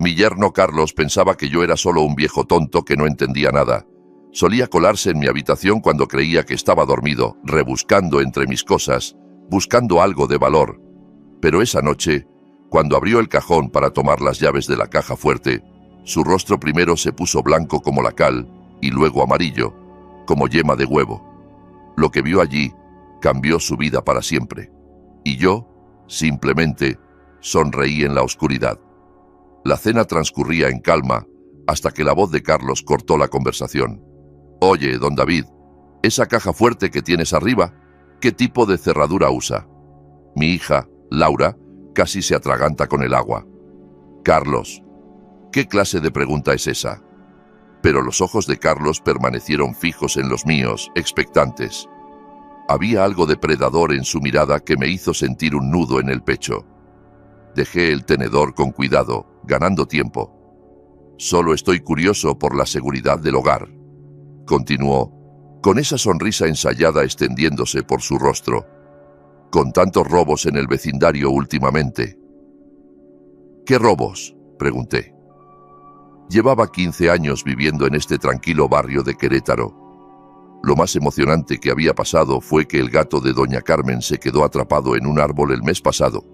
Mi yerno Carlos pensaba que yo era solo un viejo tonto que no entendía nada. Solía colarse en mi habitación cuando creía que estaba dormido, rebuscando entre mis cosas, buscando algo de valor. Pero esa noche, cuando abrió el cajón para tomar las llaves de la caja fuerte, su rostro primero se puso blanco como la cal y luego amarillo, como yema de huevo. Lo que vio allí cambió su vida para siempre. Y yo, simplemente, sonreí en la oscuridad. La cena transcurría en calma hasta que la voz de Carlos cortó la conversación. «Oye, don David, esa caja fuerte que tienes arriba, ¿qué tipo de cerradura usa?» Mi hija, Laura, casi se atraganta con el agua. «Carlos, ¿qué clase de pregunta es esa?» Pero los ojos de Carlos permanecieron fijos en los míos, expectantes. Había algo depredador en su mirada que me hizo sentir un nudo en el pecho. Dejé el tenedor con cuidado, ganando tiempo. «Solo estoy curioso por la seguridad del hogar», continuó, con esa sonrisa ensayada extendiéndose por su rostro. «Con tantos robos en el vecindario últimamente». «¿Qué robos?», pregunté. Llevaba 15 años viviendo en este tranquilo barrio de Querétaro. Lo más emocionante que había pasado fue que el gato de doña Carmen se quedó atrapado en un árbol el mes pasado.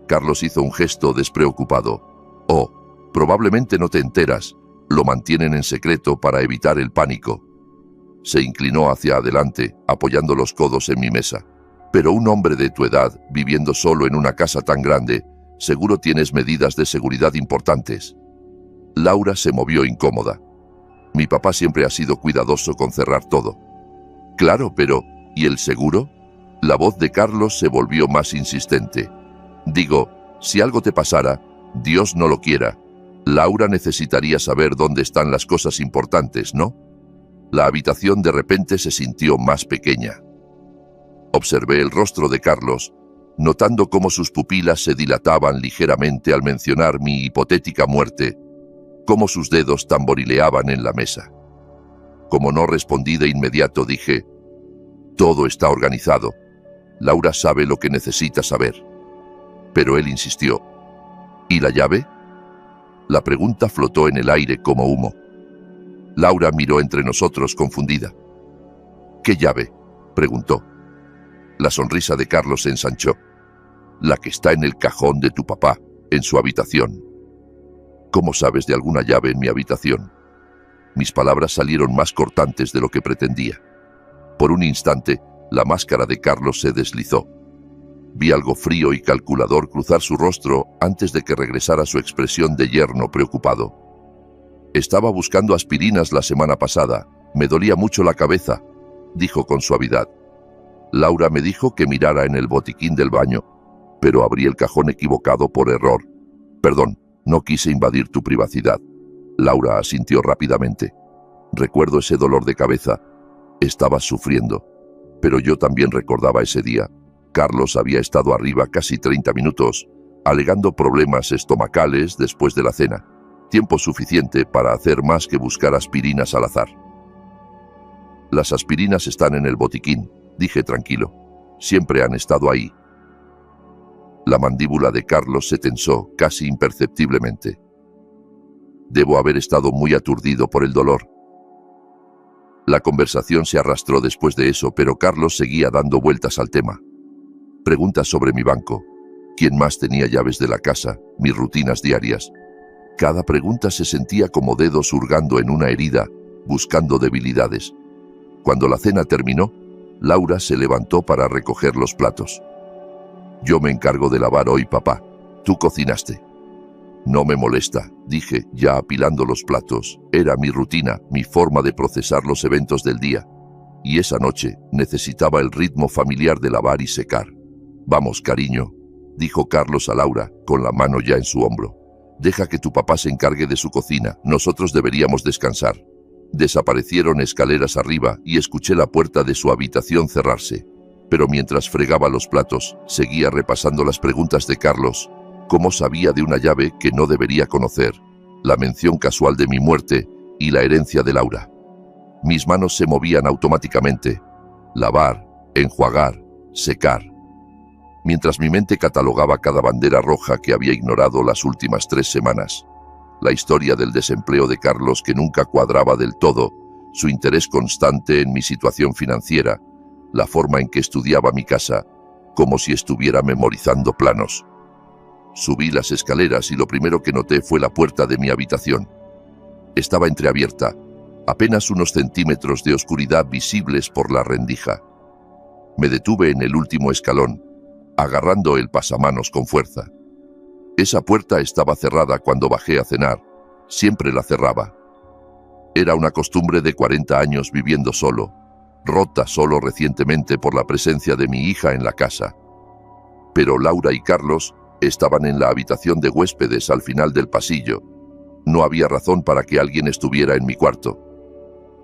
Carlos hizo un gesto despreocupado. «Oh, probablemente no te enteras. Lo mantienen en secreto para evitar el pánico». Se inclinó hacia adelante, apoyando los codos en mi mesa. «Pero un hombre de tu edad, viviendo solo en una casa tan grande, seguro tienes medidas de seguridad importantes». Laura se movió incómoda. «Mi papá siempre ha sido cuidadoso con cerrar todo». «Claro, pero ¿y el seguro?». La voz de Carlos se volvió más insistente. «Digo, si algo te pasara, Dios no lo quiera, Laura necesitaría saber dónde están las cosas importantes, ¿no?». La habitación de repente se sintió más pequeña. Observé el rostro de Carlos, notando cómo sus pupilas se dilataban ligeramente al mencionar mi hipotética muerte, cómo sus dedos tamborileaban en la mesa. Como no respondí de inmediato, dije: «Todo está organizado. Laura sabe lo que necesita saber». Pero él insistió: «¿Y la llave?». La pregunta flotó en el aire como humo. Laura miró entre nosotros confundida. «¿Qué llave?», preguntó. La sonrisa de Carlos se ensanchó. «La que está en el cajón de tu papá, en su habitación». «¿Cómo sabes de alguna llave en mi habitación?». Mis palabras salieron más cortantes de lo que pretendía. Por un instante, la máscara de Carlos se deslizó. Vi algo frío y calculador cruzar su rostro antes de que regresara su expresión de yerno preocupado. «Estaba buscando aspirinas la semana pasada. Me dolía mucho la cabeza», dijo con suavidad. «Laura me dijo que mirara en el botiquín del baño, pero abrí el cajón equivocado por error. Perdón, no quise invadir tu privacidad». Laura asintió rápidamente. «Recuerdo ese dolor de cabeza. Estabas sufriendo. Pero yo también recordaba ese día. Carlos había estado arriba casi 30 minutos, alegando problemas estomacales después de la cena. Tiempo suficiente para hacer más que buscar aspirinas al azar». «Las aspirinas están en el botiquín», dije tranquilo. «Siempre han estado ahí». La mandíbula de Carlos se tensó casi imperceptiblemente. «Debo haber estado muy aturdido por el dolor». La conversación se arrastró después de eso, pero Carlos seguía dando vueltas al tema. Preguntas sobre mi banco, quién más tenía llaves de la casa, mis rutinas diarias. Cada pregunta se sentía como dedos hurgando en una herida, buscando debilidades. Cuando la cena terminó, Laura se levantó para recoger los platos. «Yo me encargo de lavar hoy, papá. Tú cocinaste». «No me molesta», dije, ya apilando los platos. Era mi rutina, mi forma de procesar los eventos del día. Y esa noche necesitaba el ritmo familiar de lavar y secar. «Vamos, cariño», dijo Carlos a Laura, con la mano ya en su hombro. «Deja que tu papá se encargue de su cocina. Nosotros deberíamos descansar». Desaparecieron escaleras arriba y escuché la puerta de su habitación cerrarse. Pero mientras fregaba los platos, seguía repasando las preguntas de Carlos. ¿Cómo sabía de una llave que no debería conocer? La mención casual de mi muerte y la herencia de Laura. Mis manos se movían automáticamente. Lavar, enjuagar, secar. Mientras mi mente catalogaba cada bandera roja que había ignorado las últimas 3 semanas. La historia del desempleo de Carlos que nunca cuadraba del todo, su interés constante en mi situación financiera, la forma en que estudiaba mi casa, como si estuviera memorizando planos. Subí las escaleras y lo primero que noté fue la puerta de mi habitación. Estaba entreabierta, apenas unos centímetros de oscuridad visibles por la rendija. Me detuve en el último escalón, agarrando el pasamanos con fuerza. Esa puerta estaba cerrada cuando bajé a cenar. Siempre la cerraba. Era una costumbre de 40 años viviendo solo, rota solo recientemente por la presencia de mi hija en la casa. Pero Laura y Carlos estaban en la habitación de huéspedes al final del pasillo. No había razón para que alguien estuviera en mi cuarto.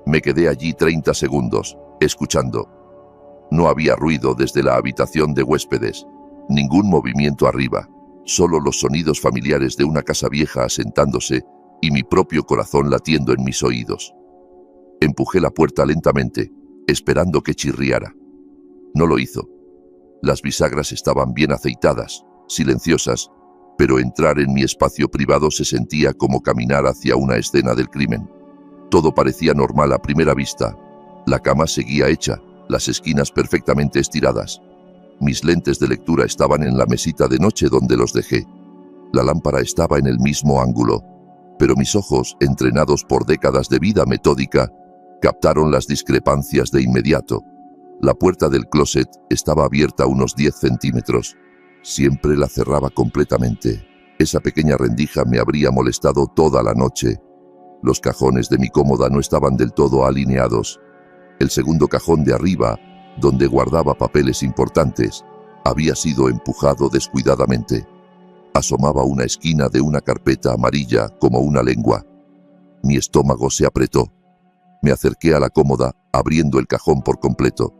Me quedé allí 30 segundos, escuchando. No había ruido desde la habitación de huéspedes, ningún movimiento arriba, solo los sonidos familiares de una casa vieja asentándose y mi propio corazón latiendo en mis oídos. Empujé la puerta lentamente, esperando que chirriara. No lo hizo. Las bisagras estaban bien aceitadas, silenciosas, pero entrar en mi espacio privado se sentía como caminar hacia una escena del crimen. Todo parecía normal a primera vista. La cama seguía hecha, las esquinas perfectamente estiradas. Mis lentes de lectura estaban en la mesita de noche donde los dejé. La lámpara estaba en el mismo ángulo, pero mis ojos, entrenados por décadas de vida metódica, captaron las discrepancias de inmediato. La puerta del closet estaba abierta unos 10 centímetros. Siempre la cerraba completamente. Esa pequeña rendija me habría molestado toda la noche. Los cajones de mi cómoda no estaban del todo alineados. El segundo cajón de arriba, donde guardaba papeles importantes, había sido empujado descuidadamente. Asomaba una esquina de una carpeta amarilla como una lengua. Mi estómago se apretó. Me acerqué a la cómoda, abriendo el cajón por completo.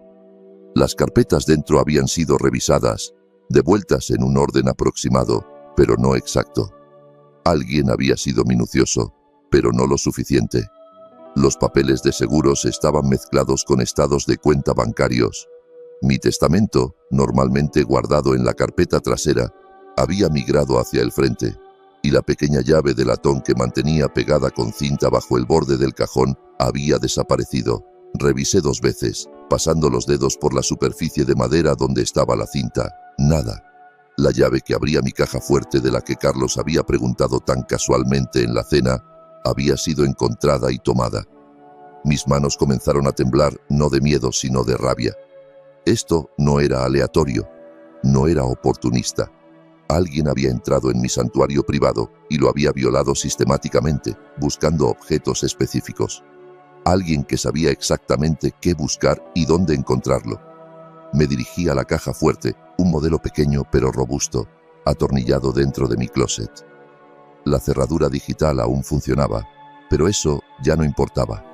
Las carpetas dentro habían sido revisadas, devueltas en un orden aproximado, pero no exacto. Alguien había sido minucioso, pero no lo suficiente. Los papeles de seguros estaban mezclados con estados de cuenta bancarios. Mi testamento, normalmente guardado en la carpeta trasera, había migrado hacia el frente, y la pequeña llave de latón que mantenía pegada con cinta bajo el borde del cajón había desaparecido. Revisé 2 veces, pasando los dedos por la superficie de madera donde estaba la cinta. Nada. La llave que abría mi caja fuerte de la que Carlos había preguntado tan casualmente en la cena había sido encontrada y tomada. Mis manos comenzaron a temblar, no de miedo, sino de rabia. Esto no era aleatorio, no era oportunista. Alguien había entrado en mi santuario privado y lo había violado sistemáticamente, buscando objetos específicos. Alguien que sabía exactamente qué buscar y dónde encontrarlo. Me dirigí a la caja fuerte, un modelo pequeño pero robusto, atornillado dentro de mi closet. La cerradura digital aún funcionaba, pero eso ya no importaba.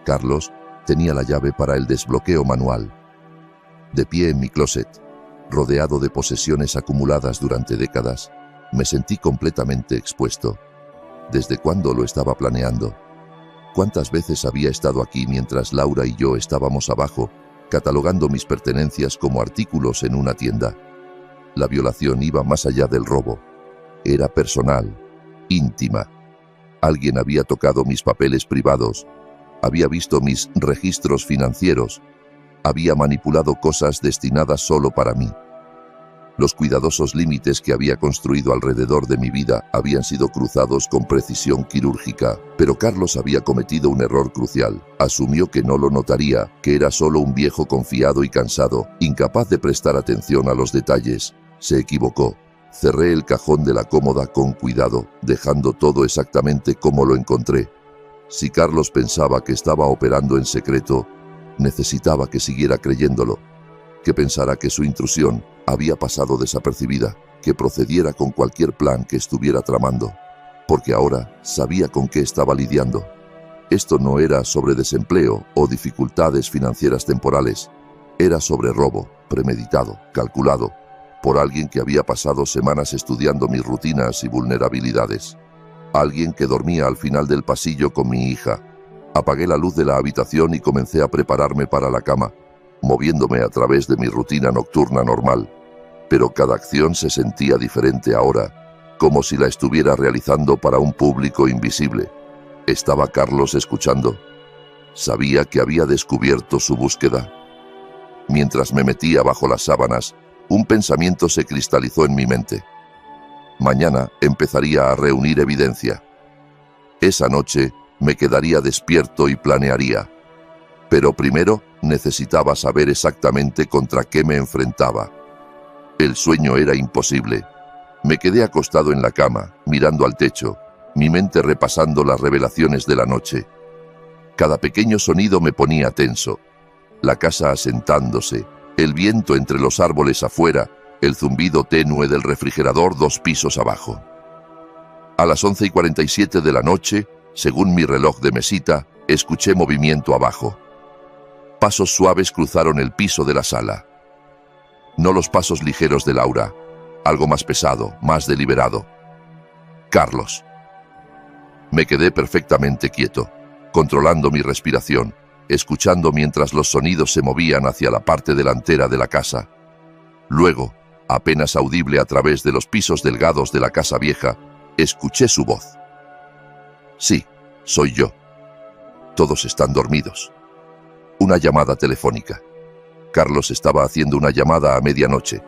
Carlos tenía la llave para el desbloqueo manual. De pie en mi closet, rodeado de posesiones acumuladas durante décadas, me sentí completamente expuesto. ¿Desde cuándo lo estaba planeando? ¿Cuántas veces había estado aquí mientras Laura y yo estábamos abajo, catalogando mis pertenencias como artículos en una tienda? La violación iba más allá del robo. Era personal, íntima. Alguien había tocado mis papeles privados, había visto mis registros financieros, había manipulado cosas destinadas solo para mí. Los cuidadosos límites que había construido alrededor de mi vida habían sido cruzados con precisión quirúrgica, pero Carlos había cometido un error crucial. Asumió que no lo notaría, que era solo un viejo confiado y cansado, incapaz de prestar atención a los detalles. Se equivocó. Cerré el cajón de la cómoda con cuidado, dejando todo exactamente como lo encontré. Si Carlos pensaba que estaba operando en secreto, necesitaba que siguiera creyéndolo, que pensara que su intrusión había pasado desapercibida, que procediera con cualquier plan que estuviera tramando, porque ahora sabía con qué estaba lidiando. Esto no era sobre desempleo o dificultades financieras temporales, era sobre robo, premeditado, calculado, por alguien que había pasado semanas estudiando mis rutinas y vulnerabilidades. Alguien que dormía al final del pasillo con mi hija. Apagué la luz de la habitación y comencé a prepararme para la cama, moviéndome a través de mi rutina nocturna normal. Pero cada acción se sentía diferente ahora. como si la estuviera realizando para un público invisible. ¿Estaba Carlos escuchando? ¿Sabía que había descubierto su búsqueda? Mientras me metía bajo las sábanas, un pensamiento se cristalizó en mi mente. Mañana empezaría a reunir evidencia. Esa noche me quedaría despierto y planearía. Pero primero necesitaba saber exactamente contra qué me enfrentaba. El sueño era imposible. Me quedé acostado en la cama, mirando al techo, mi mente repasando las revelaciones de la noche. Cada pequeño sonido me ponía tenso. La casa asentándose, el viento entre los árboles afuera, el zumbido tenue del refrigerador 2 pisos abajo. A las 11:47 de la noche, según mi reloj de mesita, escuché movimiento abajo. Pasos suaves cruzaron el piso de la sala. No los pasos ligeros de Laura, algo más pesado, más deliberado. Carlos. Me quedé perfectamente quieto, controlando mi respiración, escuchando mientras los sonidos se movían hacia la parte delantera de la casa. Luego, apenas audible a través de los pisos delgados de la casa vieja, escuché su voz. Sí, soy yo. Todos están dormidos. Una llamada telefónica. Carlos estaba haciendo una llamada a medianoche,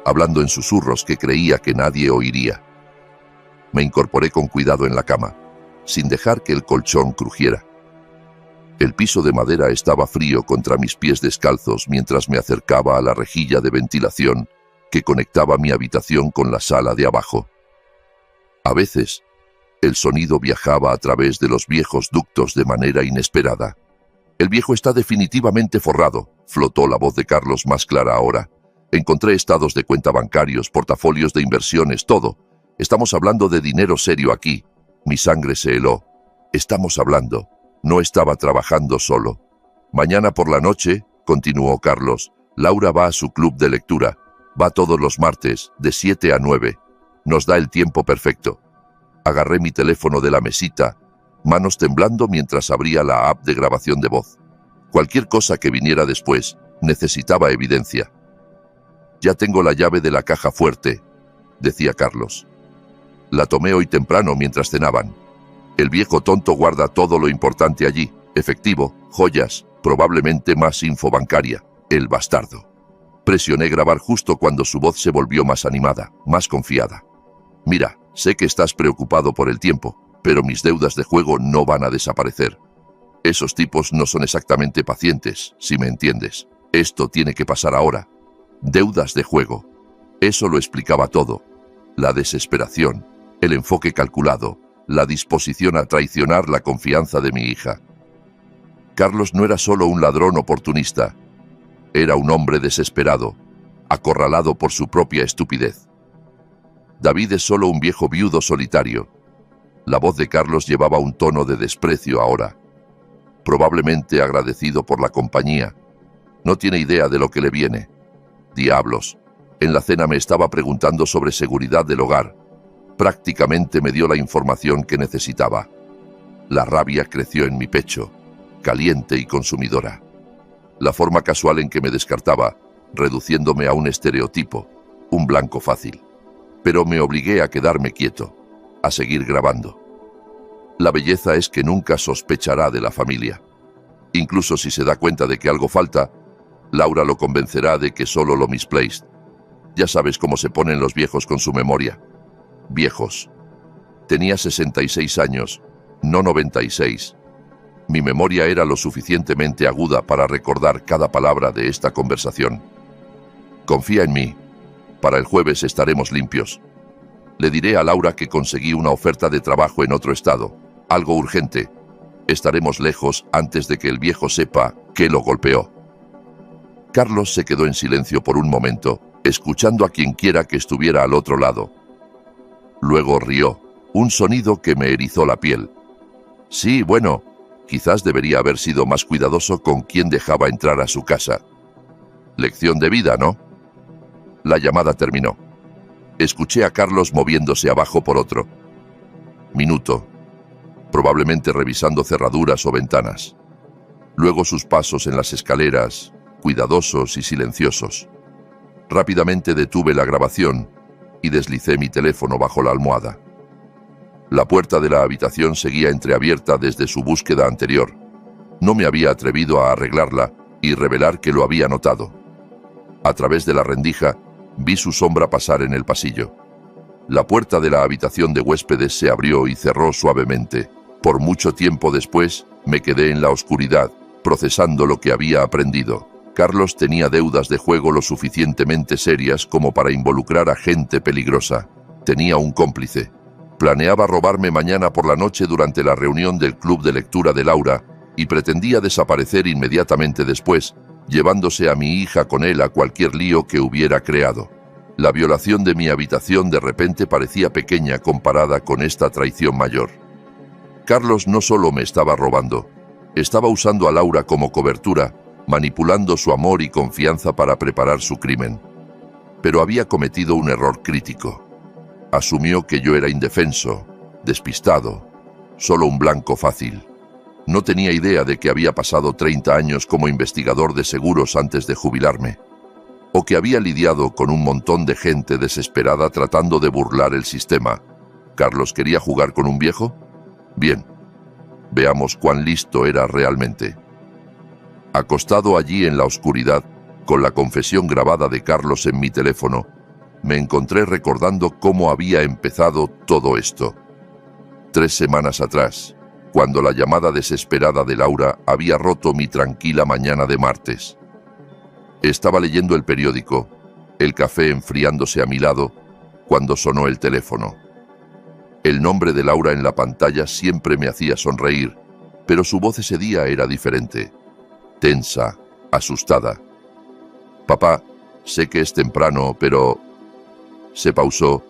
hablando en susurros que creía que nadie oiría. Me incorporé con cuidado en la cama, sin dejar que el colchón crujiera. El piso de madera estaba frío contra mis pies descalzos mientras me acercaba a la rejilla de ventilación que conectaba mi habitación con la sala de abajo. A veces, el sonido viajaba a través de los viejos ductos de manera inesperada. El viejo está definitivamente forrado, flotó la voz de Carlos más clara ahora. Encontré estados de cuenta bancarios, portafolios de inversiones, todo. Estamos hablando de dinero serio aquí. Mi sangre se heló. Estamos hablando. No estaba trabajando solo. Mañana por la noche, continuó Carlos, Laura va a su club de lectura. Va todos los martes, de 7 a 9. Nos da el tiempo perfecto. Agarré mi teléfono de la mesita, manos temblando mientras abría la app de grabación de voz. Cualquier cosa que viniera después, necesitaba evidencia. Ya tengo la llave de la caja fuerte, decía Carlos. La tomé hoy temprano mientras cenaban. El viejo tonto guarda todo lo importante allí, efectivo, joyas, probablemente más info bancaria, el bastardo. Presioné grabar justo cuando su voz se volvió más animada, más confiada. Mira, sé que estás preocupado por el tiempo, pero mis deudas de juego no van a desaparecer. Esos tipos no son exactamente pacientes, si me entiendes. Esto tiene que pasar ahora. Deudas de juego. Eso lo explicaba todo. La desesperación, el enfoque calculado, la disposición a traicionar la confianza de mi hija. Carlos no era solo un ladrón oportunista. Era un hombre desesperado, acorralado por su propia estupidez. David es solo un viejo viudo solitario. La voz de Carlos llevaba un tono de desprecio ahora. Probablemente agradecido por la compañía. No tiene idea de lo que le viene. Diablos. En la cena me estaba preguntando sobre seguridad del hogar. Prácticamente me dio la información que necesitaba. La rabia creció en mi pecho, caliente y consumidora. La forma casual en que me descartaba, reduciéndome a un estereotipo, un blanco fácil. Pero me obligué a quedarme quieto, a seguir grabando. La belleza es que nunca sospechará de la familia. Incluso si se da cuenta de que algo falta, Laura lo convencerá de que solo lo misplaced. Ya sabes cómo se ponen los viejos con su memoria. Viejos. Tenía 66 años, no 96. Mi memoria era lo suficientemente aguda para recordar cada palabra de esta conversación. Confía en mí. Para el jueves estaremos limpios. Le diré a Laura que conseguí una oferta de trabajo en otro estado. Algo urgente. Estaremos lejos antes de que el viejo sepa que lo golpeó. Carlos se quedó en silencio por un momento, escuchando a quien quiera que estuviera al otro lado. Luego rió, un sonido que me erizó la piel. Sí, bueno, quizás debería haber sido más cuidadoso con quién dejaba entrar a su casa. Lección de vida, ¿no? La llamada terminó. Escuché a Carlos moviéndose abajo por otro. Minuto. Probablemente revisando cerraduras o ventanas. Luego sus pasos en las escaleras, cuidadosos y silenciosos. Rápidamente detuve la grabación, y deslicé mi teléfono bajo la almohada. La puerta de la habitación seguía entreabierta desde su búsqueda anterior. No me había atrevido a arreglarla y revelar que lo había notado. A través de la rendija, vi su sombra pasar en el pasillo. La puerta de la habitación de huéspedes se abrió y cerró suavemente. Por mucho tiempo después, me quedé en la oscuridad, procesando lo que había aprendido. Carlos tenía deudas de juego lo suficientemente serias como para involucrar a gente peligrosa. Tenía un cómplice. Planeaba robarme mañana por la noche durante la reunión del club de lectura de Laura y pretendía desaparecer inmediatamente después, llevándose a mi hija con él a cualquier lío que hubiera creado. La violación de mi habitación de repente parecía pequeña comparada con esta traición mayor. Carlos no solo me estaba robando, estaba usando a Laura como cobertura, manipulando su amor y confianza para preparar su crimen. Pero había cometido un error crítico. Asumió que yo era indefenso, despistado, solo un blanco fácil. No tenía idea de que había pasado 30 años como investigador de seguros antes de jubilarme, o que había lidiado con un montón de gente desesperada tratando de burlar el sistema. ¿Carlos quería jugar con un viejo? Bien, veamos cuán listo era realmente. Acostado allí en la oscuridad, con la confesión grabada de Carlos en mi teléfono, me encontré recordando cómo había empezado todo esto. 3 semanas atrás, cuando la llamada desesperada de Laura había roto mi tranquila mañana de martes. Estaba leyendo el periódico, el café enfriándose a mi lado, cuando sonó el teléfono. El nombre de Laura en la pantalla siempre me hacía sonreír, pero su voz ese día era diferente. Tensa, asustada. «Papá, sé que es temprano, pero...» Se pausó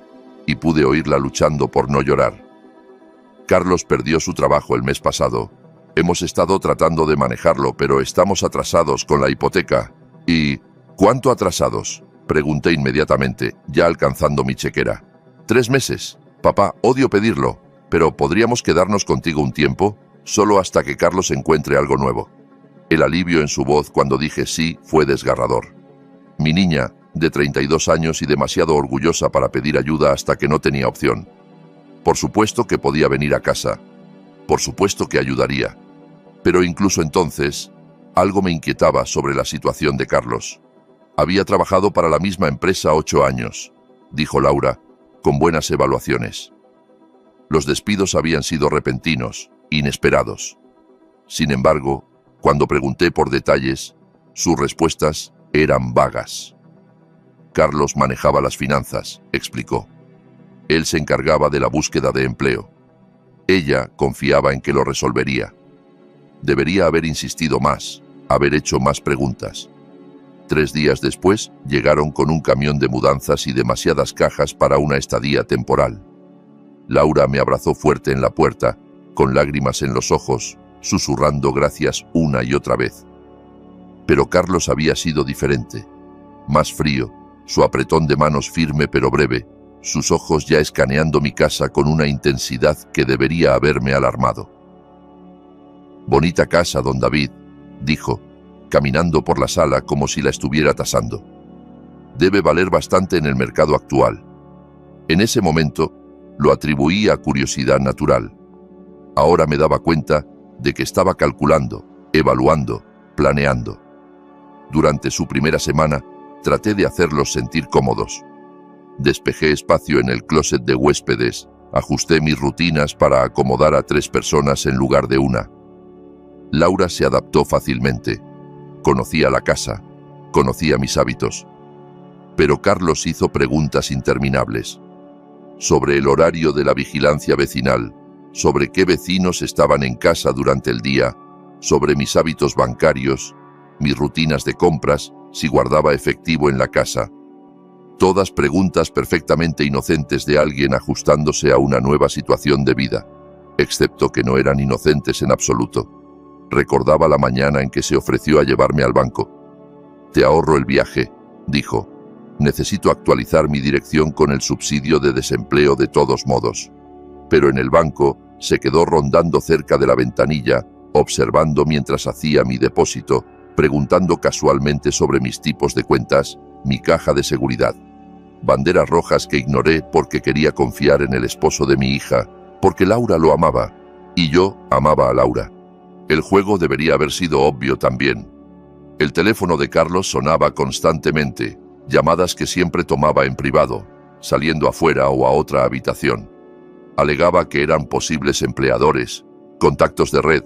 y pude oírla luchando por no llorar. «Carlos perdió su trabajo el mes pasado. Hemos estado tratando de manejarlo, pero estamos atrasados con la hipoteca». «¿Y cuánto atrasados?», pregunté inmediatamente, ya alcanzando mi chequera. «3 meses. Papá, odio pedirlo, pero ¿podríamos quedarnos contigo un tiempo? Solo hasta que Carlos encuentre algo nuevo». El alivio en su voz cuando dije sí fue desgarrador. Mi niña, de 32 años y demasiado orgullosa para pedir ayuda hasta que no tenía opción. Por supuesto que podía venir a casa. Por supuesto que ayudaría. Pero incluso entonces, algo me inquietaba sobre la situación de Carlos. Había trabajado para la misma empresa 8 años, dijo Laura, con buenas evaluaciones. Los despidos habían sido repentinos, inesperados. Sin embargo, cuando pregunté por detalles, sus respuestas eran vagas. Carlos manejaba las finanzas, explicó. Él se encargaba de la búsqueda de empleo. Ella confiaba en que lo resolvería. Debería haber insistido más, haber hecho más preguntas. 3 días después, llegaron con un camión de mudanzas y demasiadas cajas para una estadía temporal. Laura me abrazó fuerte en la puerta, con lágrimas en los ojos, susurrando gracias una y otra vez. Pero Carlos había sido diferente. Más frío, su apretón de manos firme pero breve, sus ojos ya escaneando mi casa con una intensidad que debería haberme alarmado. «Bonita casa, don David», dijo, caminando por la sala como si la estuviera tasando. «Debe valer bastante en el mercado actual». En ese momento, lo atribuí a curiosidad natural. Ahora me daba cuenta de que estaba calculando, evaluando, planeando. Durante su primera semana, traté de hacerlos sentir cómodos. Despejé espacio en el closet de huéspedes, ajusté mis rutinas para acomodar a 3 personas en lugar de una. Laura se adaptó fácilmente. Conocía la casa, conocía mis hábitos. Pero Carlos hizo preguntas interminables. Sobre el horario de la vigilancia vecinal, sobre qué vecinos estaban en casa durante el día, sobre mis hábitos bancarios, mis rutinas de compras, si guardaba efectivo en la casa. Todas preguntas perfectamente inocentes de alguien ajustándose a una nueva situación de vida, excepto que no eran inocentes en absoluto. Recordaba la mañana en que se ofreció a llevarme al banco. «Te ahorro el viaje», dijo. «Necesito actualizar mi dirección con el subsidio de desempleo de todos modos». Pero en el banco se quedó rondando cerca de la ventanilla, observando mientras hacía mi depósito, preguntando casualmente sobre mis tipos de cuentas, mi caja de seguridad. banderas rojas que ignoré porque quería confiar en el esposo de mi hija, porque Laura lo amaba, y yo amaba a Laura. El juego debería haber sido obvio también. El teléfono de Carlos sonaba constantemente, llamadas que siempre tomaba en privado, saliendo afuera o a otra habitación. Alegaba que eran posibles empleadores, contactos de red,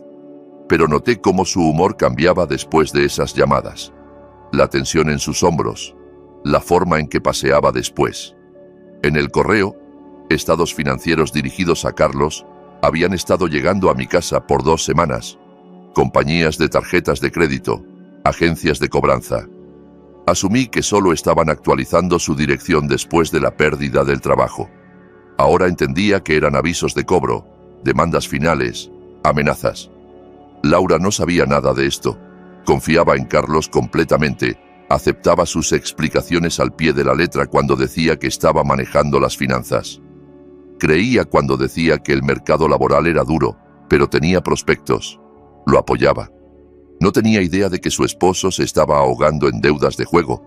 pero noté cómo su humor cambiaba después de esas llamadas. La tensión en sus hombros, la forma en que paseaba después. En el correo, estados financieros dirigidos a Carlos habían estado llegando a mi casa por 2 semanas. Compañías de tarjetas de crédito, agencias de cobranza. Asumí que solo estaban actualizando su dirección después de la pérdida del trabajo. Ahora entendía que eran avisos de cobro, demandas finales, amenazas. Laura no sabía nada de esto. Confiaba en Carlos completamente. Aceptaba sus explicaciones al pie de la letra cuando decía que estaba manejando las finanzas. Creía cuando decía que el mercado laboral era duro, pero tenía prospectos. Lo apoyaba. No tenía idea de que su esposo se estaba ahogando en deudas de juego.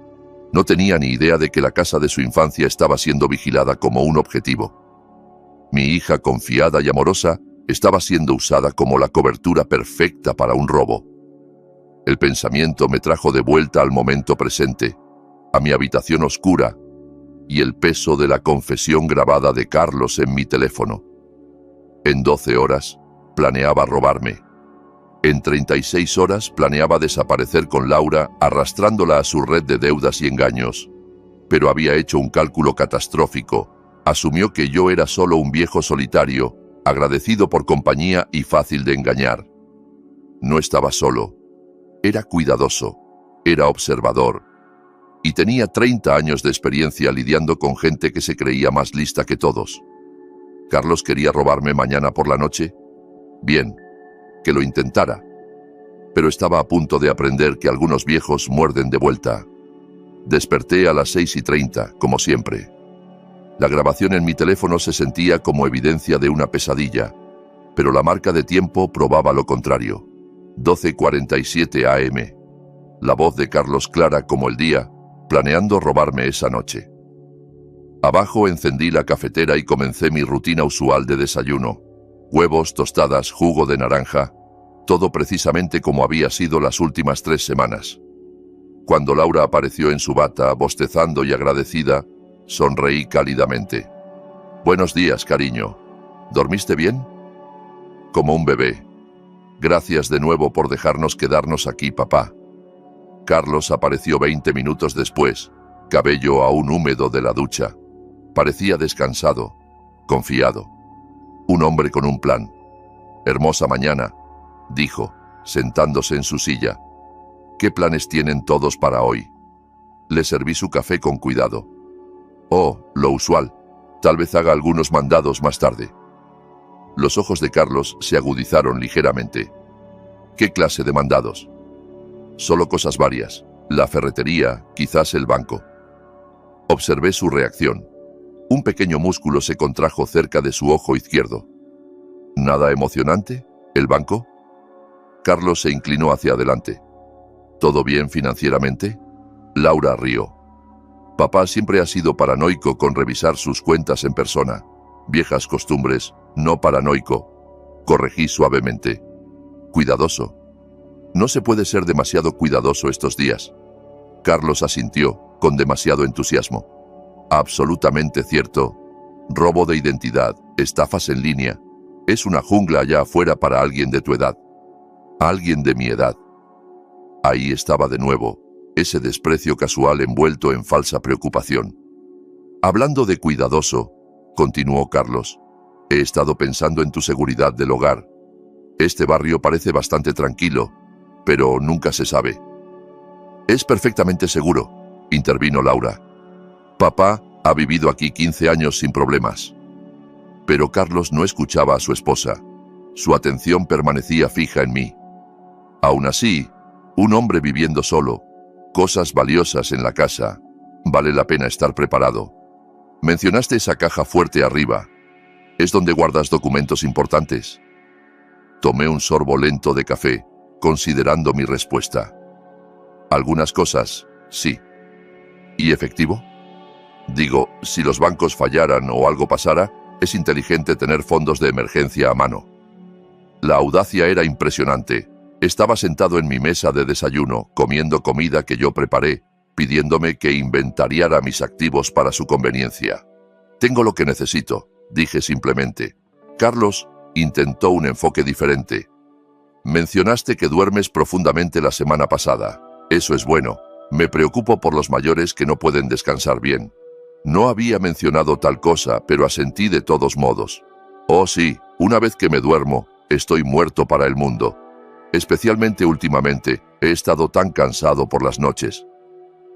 No tenía ni idea de que la casa de su infancia estaba siendo vigilada como un objetivo. Mi hija, confiada y amorosa, estaba siendo usada como la cobertura perfecta para un robo. El pensamiento me trajo de vuelta al momento presente, a mi habitación oscura, y el peso de la confesión grabada de Carlos en mi teléfono. En 12 horas, planeaba robarme. En 36 horas planeaba desaparecer con Laura, arrastrándola a su red de deudas y engaños. Pero había hecho un cálculo catastrófico. Asumió que yo era solo un viejo solitario, agradecido por compañía y fácil de engañar. No estaba solo. Era cuidadoso. Era observador. Y tenía 30 años de experiencia lidiando con gente que se creía más lista que todos. ¿Carlos quería robarme mañana por la noche? Bien. Que lo intentara. Pero estaba a punto de aprender que algunos viejos muerden de vuelta. Desperté a las 6:30, como siempre. La grabación en mi teléfono se sentía como evidencia de una pesadilla, pero la marca de tiempo probaba lo contrario. 12:47 AM. La voz de Carlos clara como el día, planeando robarme esa noche. Abajo encendí la cafetera y comencé mi rutina usual de desayuno. Huevos, tostadas, jugo de naranja, todo precisamente como había sido las últimas 3 semanas. Cuando Laura apareció en su bata, bostezando y agradecida, sonreí cálidamente. «Buenos días, cariño. ¿Dormiste bien?» «Como un bebé. Gracias de nuevo por dejarnos quedarnos aquí, papá». Carlos apareció 20 minutos después, cabello aún húmedo de la ducha. Parecía descansado, confiado. Un hombre con un plan. «Hermosa mañana», dijo, sentándose en su silla. «¿Qué planes tienen todos para hoy?» Le serví su café con cuidado. «Oh, lo usual. Tal vez haga algunos mandados más tarde». Los ojos de Carlos se agudizaron ligeramente. «¿Qué clase de mandados?» «Solo cosas varias. La ferretería, quizás el banco». Observé su reacción. Un pequeño músculo se contrajo cerca de su ojo izquierdo. «¿Nada emocionante? ¿El banco?» Carlos se inclinó hacia adelante. «¿Todo bien financieramente?» Laura rió. «Papá siempre ha sido paranoico con revisar sus cuentas en persona. Viejas costumbres, no paranoico». Corregí suavemente. «Cuidadoso. No se puede ser demasiado cuidadoso estos días». Carlos asintió, con demasiado entusiasmo. «Absolutamente cierto. Robo de identidad, estafas en línea. Es una jungla allá afuera para alguien de tu edad. Alguien de mi edad». Ahí estaba de nuevo, ese desprecio casual envuelto en falsa preocupación. «Hablando de cuidadoso», continuó Carlos, «he estado pensando en tu seguridad del hogar. Este barrio parece bastante tranquilo, pero nunca se sabe». «Es perfectamente seguro», intervino Laura. «Papá ha vivido aquí 15 años sin problemas». Pero Carlos no escuchaba a su esposa. Su atención permanecía fija en mí. «Aún así, un hombre viviendo solo, cosas valiosas en la casa, vale la pena estar preparado. Mencionaste esa caja fuerte arriba. ¿Es donde guardas documentos importantes?» Tomé un sorbo lento de café, considerando mi respuesta. «Algunas cosas, sí». «¿Y efectivo?» Digo, si los bancos fallaran o algo pasara, es inteligente tener fondos de emergencia a mano. La audacia era impresionante. Estaba sentado en mi mesa de desayuno, comiendo comida que yo preparé, pidiéndome que inventariara mis activos para su conveniencia. Tengo lo que necesito, dije simplemente. Carlos intentó un enfoque diferente. Mencionaste que duermes profundamente la semana pasada. Eso es bueno. Me preocupo por los mayores que no pueden descansar bien. No había mencionado tal cosa, pero asentí de todos modos. Oh sí, una vez que me duermo, estoy muerto para el mundo. Especialmente últimamente, he estado tan cansado por las noches.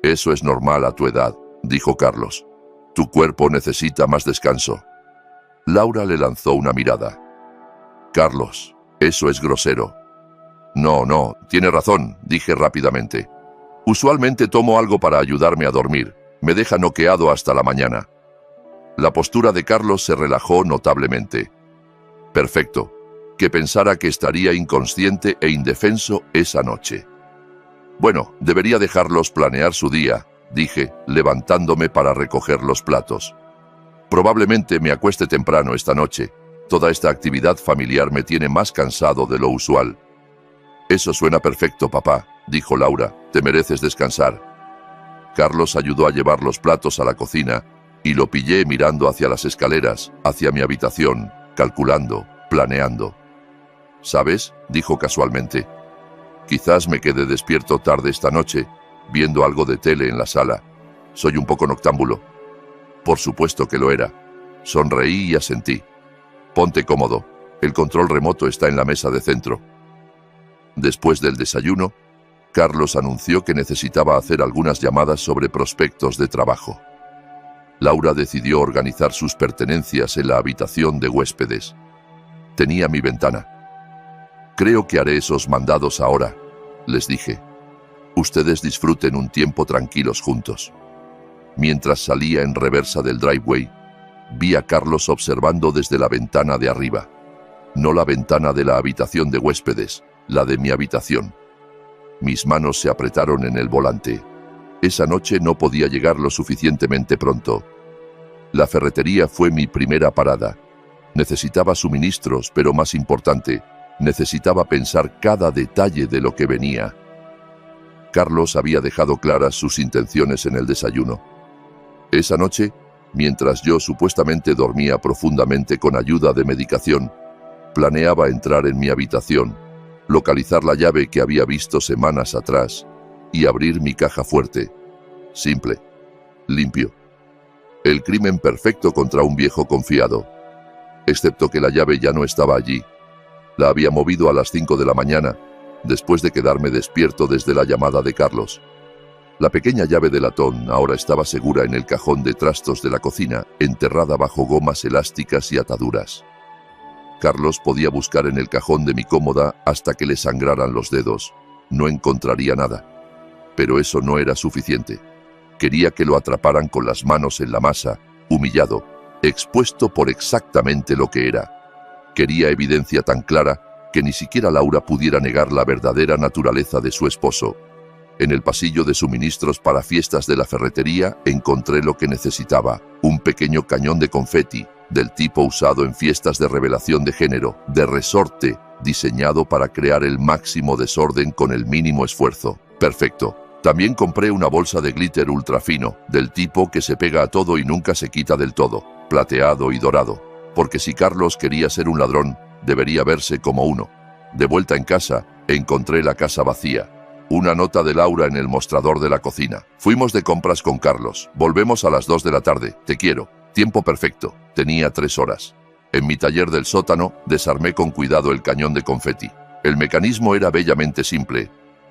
Eso es normal a tu edad, dijo Carlos. Tu cuerpo necesita más descanso. Laura le lanzó una mirada. Carlos, eso es grosero. No, tiene razón, dije rápidamente. Usualmente tomo algo para ayudarme a dormir. Me deja noqueado hasta la mañana. La postura de Carlos se relajó notablemente. Perfecto. Que pensara que estaría inconsciente e indefenso esa noche. Bueno, debería dejarlos planear su día, dije, levantándome para recoger los platos. Probablemente me acueste temprano esta noche. Toda esta actividad familiar me tiene más cansado de lo usual. Eso suena perfecto, papá, dijo Laura. Te mereces descansar. Carlos ayudó a llevar los platos a la cocina y lo pillé mirando hacia las escaleras, hacia mi habitación, calculando, planeando. ¿Sabes?, dijo casualmente. Quizás me quede despierto tarde esta noche, viendo algo de tele en la sala. Soy un poco noctámbulo. Por supuesto que lo era. Sonreí y asentí. Ponte cómodo. El control remoto está en la mesa de centro. Después del desayuno, Carlos anunció que necesitaba hacer algunas llamadas sobre prospectos de trabajo. Laura decidió organizar sus pertenencias en la habitación de huéspedes. Tenía mi ventana. Creo que haré esos mandados ahora, les dije. Ustedes disfruten un tiempo tranquilos juntos. Mientras salía en reversa del driveway, vi a Carlos observando desde la ventana de arriba. No la ventana de la habitación de huéspedes, la de mi habitación. Mis manos se apretaron en el volante. Esa noche no podía llegar lo suficientemente pronto. La ferretería fue mi primera parada. Necesitaba suministros, pero más importante, necesitaba pensar cada detalle de lo que venía. Carlos había dejado claras sus intenciones en el desayuno. Esa noche, mientras yo supuestamente dormía profundamente con ayuda de medicación, planeaba entrar en mi habitación, localizar la llave que había visto semanas atrás y abrir mi caja fuerte. Simple. Limpio. El crimen perfecto contra un viejo confiado. Excepto que la llave ya no estaba allí. La había movido a las 5 de la mañana, después de quedarme despierto desde la llamada de Carlos. La pequeña llave de latón ahora estaba segura en el cajón de trastos de la cocina, enterrada bajo gomas elásticas y ataduras. Carlos podía buscar en el cajón de mi cómoda hasta que le sangraran los dedos. No encontraría nada. Pero eso no era suficiente. Quería que lo atraparan con las manos en la masa, humillado, expuesto por exactamente lo que era. Quería evidencia tan clara que ni siquiera Laura pudiera negar la verdadera naturaleza de su esposo. En el pasillo de suministros para fiestas de la ferretería encontré lo que necesitaba, un pequeño cañón de confeti, del tipo usado en fiestas de revelación de género, de resorte, diseñado para crear el máximo desorden con el mínimo esfuerzo. Perfecto. También compré una bolsa de glitter ultra fino, del tipo que se pega a todo y nunca se quita del todo, plateado y dorado, porque si Carlos quería ser un ladrón, debería verse como uno. De vuelta en casa, encontré la casa vacía. Una nota de Laura en el mostrador de la cocina. Fuimos de compras con Carlos. Volvemos a las 2 de la tarde. Te quiero. Tiempo perfecto. Tenía 3 horas. En mi taller del sótano, desarmé con cuidado el cañón de confeti. El mecanismo era bellamente simple.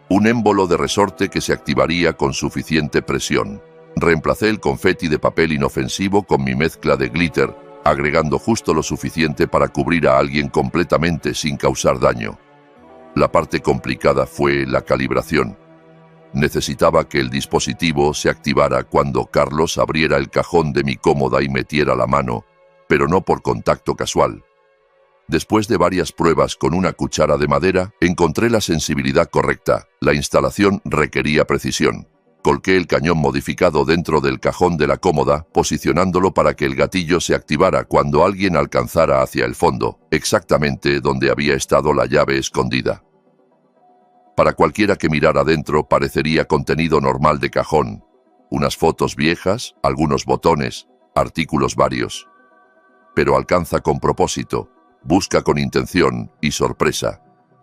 Un émbolo de resorte que se activaría con suficiente presión. Reemplacé el confeti de papel inofensivo con mi mezcla de glitter, agregando justo lo suficiente para cubrir a alguien completamente sin causar daño. La parte complicada fue la calibración. Necesitaba que el dispositivo se activara cuando Carlos abriera el cajón de mi cómoda y metiera la mano, pero no por contacto casual. Después de varias pruebas con una cuchara de madera, encontré la sensibilidad correcta. La instalación requería precisión. Colgué el cañón modificado dentro del cajón de la cómoda, posicionándolo para que el gatillo se activara cuando alguien alcanzara hacia el fondo, exactamente donde había estado la llave escondida. Para cualquiera que mirara dentro parecería contenido normal de cajón. Unas fotos viejas, algunos botones, artículos varios. Pero alcanza con propósito, busca con intención y sorpresa.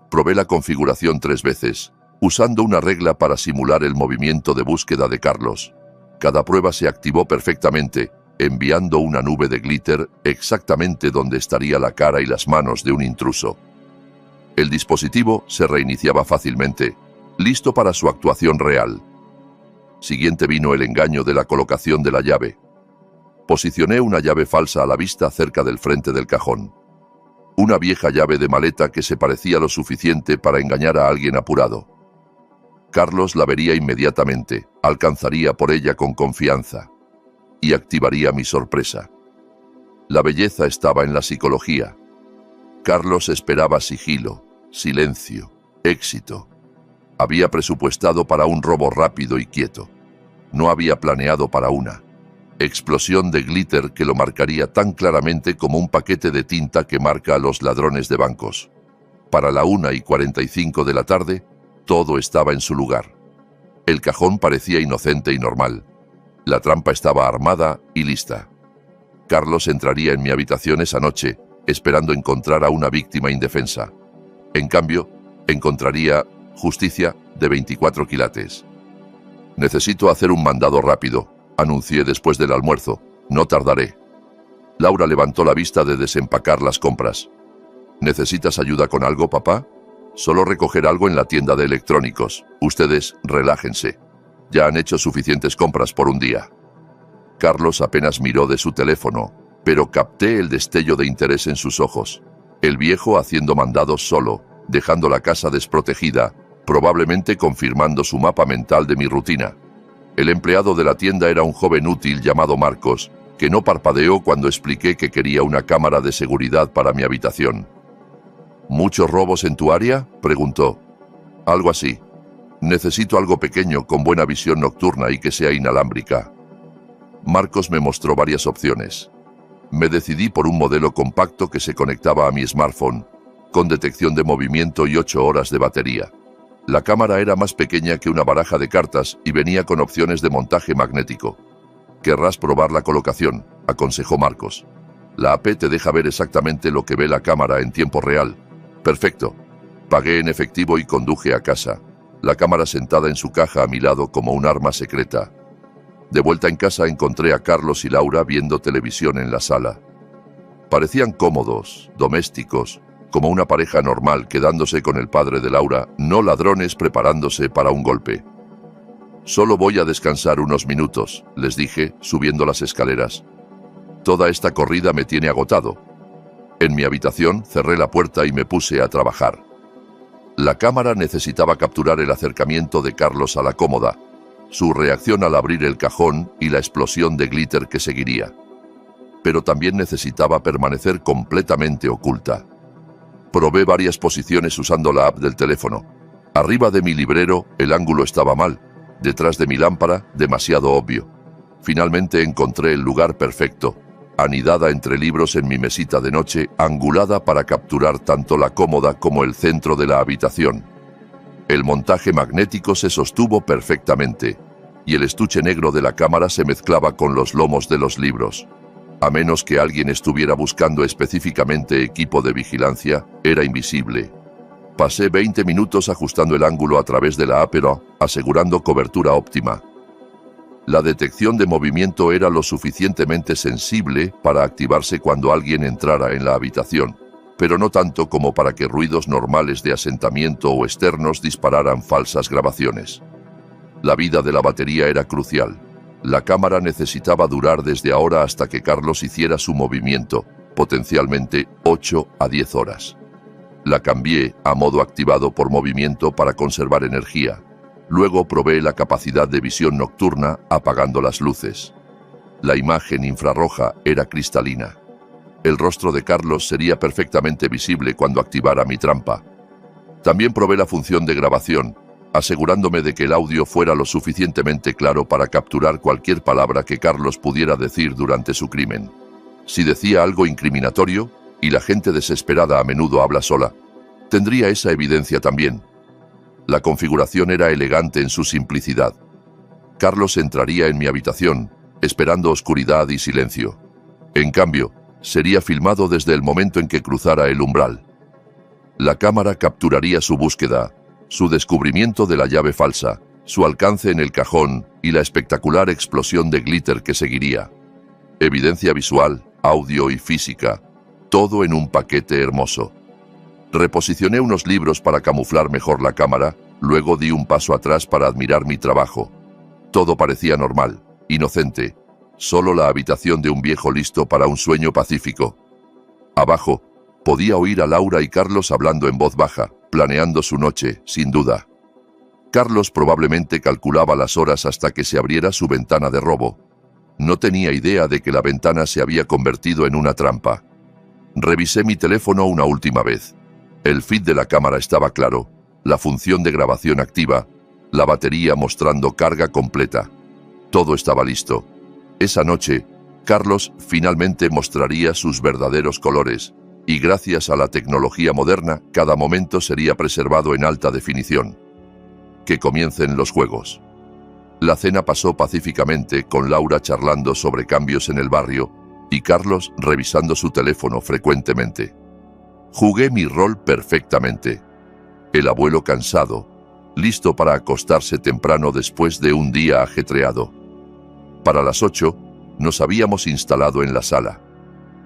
Probé la configuración 3 veces, usando una regla para simular el movimiento de búsqueda de Carlos. Cada prueba se activó perfectamente, enviando una nube de glitter exactamente donde estaría la cara y las manos de un intruso. El dispositivo se reiniciaba fácilmente, listo para su actuación real. Siguiente vino el engaño de la colocación de la llave. Posicioné una llave falsa a la vista cerca del frente del cajón. Una vieja llave de maleta que se parecía lo suficiente para engañar a alguien apurado. Carlos la vería inmediatamente, alcanzaría por ella con confianza y activaría mi sorpresa. La belleza estaba en la psicología. Carlos esperaba sigilo, silencio, éxito. Había presupuestado para un robo rápido y quieto. No había planeado para una explosión de glitter que lo marcaría tan claramente como un paquete de tinta que marca a los ladrones de bancos. Para la 1:45 de la tarde, todo estaba en su lugar. El cajón parecía inocente y normal. La trampa estaba armada y lista. Carlos entraría en mi habitación esa noche, esperando encontrar a una víctima indefensa. En cambio, encontraría justicia de 24 quilates. Necesito hacer un mandado rápido, anuncié después del almuerzo. No tardaré. Laura levantó la vista de desempacar las compras. ¿Necesitas ayuda con algo, papá? Solo recoger algo en la tienda de electrónicos. Ustedes, relájense. Ya han hecho suficientes compras por un día. Carlos apenas miró de su teléfono, pero capté el destello de interés en sus ojos. El viejo haciendo mandados solo, dejando la casa desprotegida, probablemente confirmando su mapa mental de mi rutina. El empleado de la tienda era un joven útil llamado Marcos, que no parpadeó cuando expliqué que quería una cámara de seguridad para mi habitación. ¿Muchos robos en tu área?, preguntó. Algo así. Necesito algo pequeño con buena visión nocturna y que sea inalámbrica. Marcos me mostró varias opciones. Me decidí por un modelo compacto que se conectaba a mi smartphone, con detección de movimiento y 8 horas de batería. La cámara era más pequeña que una baraja de cartas y venía con opciones de montaje magnético. Querrás probar la colocación, aconsejó Marcos. La app te deja ver exactamente lo que ve la cámara en tiempo real. Perfecto. Pagué en efectivo y conduje a casa. La cámara sentada en su caja a mi lado como un arma secreta. De vuelta en casa encontré a Carlos y Laura viendo televisión en la sala. Parecían cómodos, domésticos, como una pareja normal quedándose con el padre de Laura, no ladrones preparándose para un golpe. Solo voy a descansar unos minutos, les dije, subiendo las escaleras. Toda esta corrida me tiene agotado. En mi habitación cerré la puerta y me puse a trabajar. La cámara necesitaba capturar el acercamiento de Carlos a la cómoda, su reacción al abrir el cajón y la explosión de glitter que seguiría. Pero también necesitaba permanecer completamente oculta. Probé varias posiciones usando la app del teléfono. Arriba de mi librero, el ángulo estaba mal. Detrás de mi lámpara, demasiado obvio. Finalmente encontré el lugar perfecto, anidada entre libros en mi mesita de noche, angulada para capturar tanto la cómoda como el centro de la habitación. El montaje magnético se sostuvo perfectamente, y el estuche negro de la cámara se mezclaba con los lomos de los libros. A menos que alguien estuviera buscando específicamente equipo de vigilancia, era invisible. Pasé 20 minutos ajustando el ángulo a través de la app, asegurando cobertura óptima. La detección de movimiento era lo suficientemente sensible para activarse cuando alguien entrara en la habitación, pero no tanto como para que ruidos normales de asentamiento o externos dispararan falsas grabaciones. La vida de la batería era crucial. La cámara necesitaba durar desde ahora hasta que Carlos hiciera su movimiento, potencialmente 8 a 10 horas. La cambié a modo activado por movimiento para conservar energía. Luego probé la capacidad de visión nocturna apagando las luces. La imagen infrarroja era cristalina. El rostro de Carlos sería perfectamente visible cuando activara mi trampa. También probé la función de grabación, asegurándome de que el audio fuera lo suficientemente claro para capturar cualquier palabra que Carlos pudiera decir durante su crimen. Si decía algo incriminatorio, y la gente desesperada a menudo habla sola, tendría esa evidencia también. La configuración era elegante en su simplicidad. Carlos entraría en mi habitación, esperando oscuridad y silencio. En cambio, sería filmado desde el momento en que cruzara el umbral. La cámara capturaría su búsqueda, su descubrimiento de la llave falsa, su alcance en el cajón y la espectacular explosión de glitter que seguiría. Evidencia visual, audio y física, todo en un paquete hermoso. Reposicioné unos libros para camuflar mejor la cámara, luego di un paso atrás para admirar mi trabajo. Todo parecía normal, inocente, solo la habitación de un viejo listo para un sueño pacífico. Abajo, podía oír a Laura y Carlos hablando en voz baja, planeando su noche, sin duda. Carlos probablemente calculaba las horas hasta que se abriera su ventana de robo. No tenía idea de que la ventana se había convertido en una trampa. Revisé mi teléfono una última vez. El feed de la cámara estaba claro, la función de grabación activa, la batería mostrando carga completa. Todo estaba listo. Esa noche, Carlos finalmente mostraría sus verdaderos colores, y gracias a la tecnología moderna, cada momento sería preservado en alta definición. Que comiencen los juegos. La cena pasó pacíficamente, con Laura charlando sobre cambios en el barrio, y Carlos revisando su teléfono frecuentemente. Jugué mi rol perfectamente. El abuelo cansado, listo para acostarse temprano después de un día ajetreado. Para las 8, nos habíamos instalado en la sala.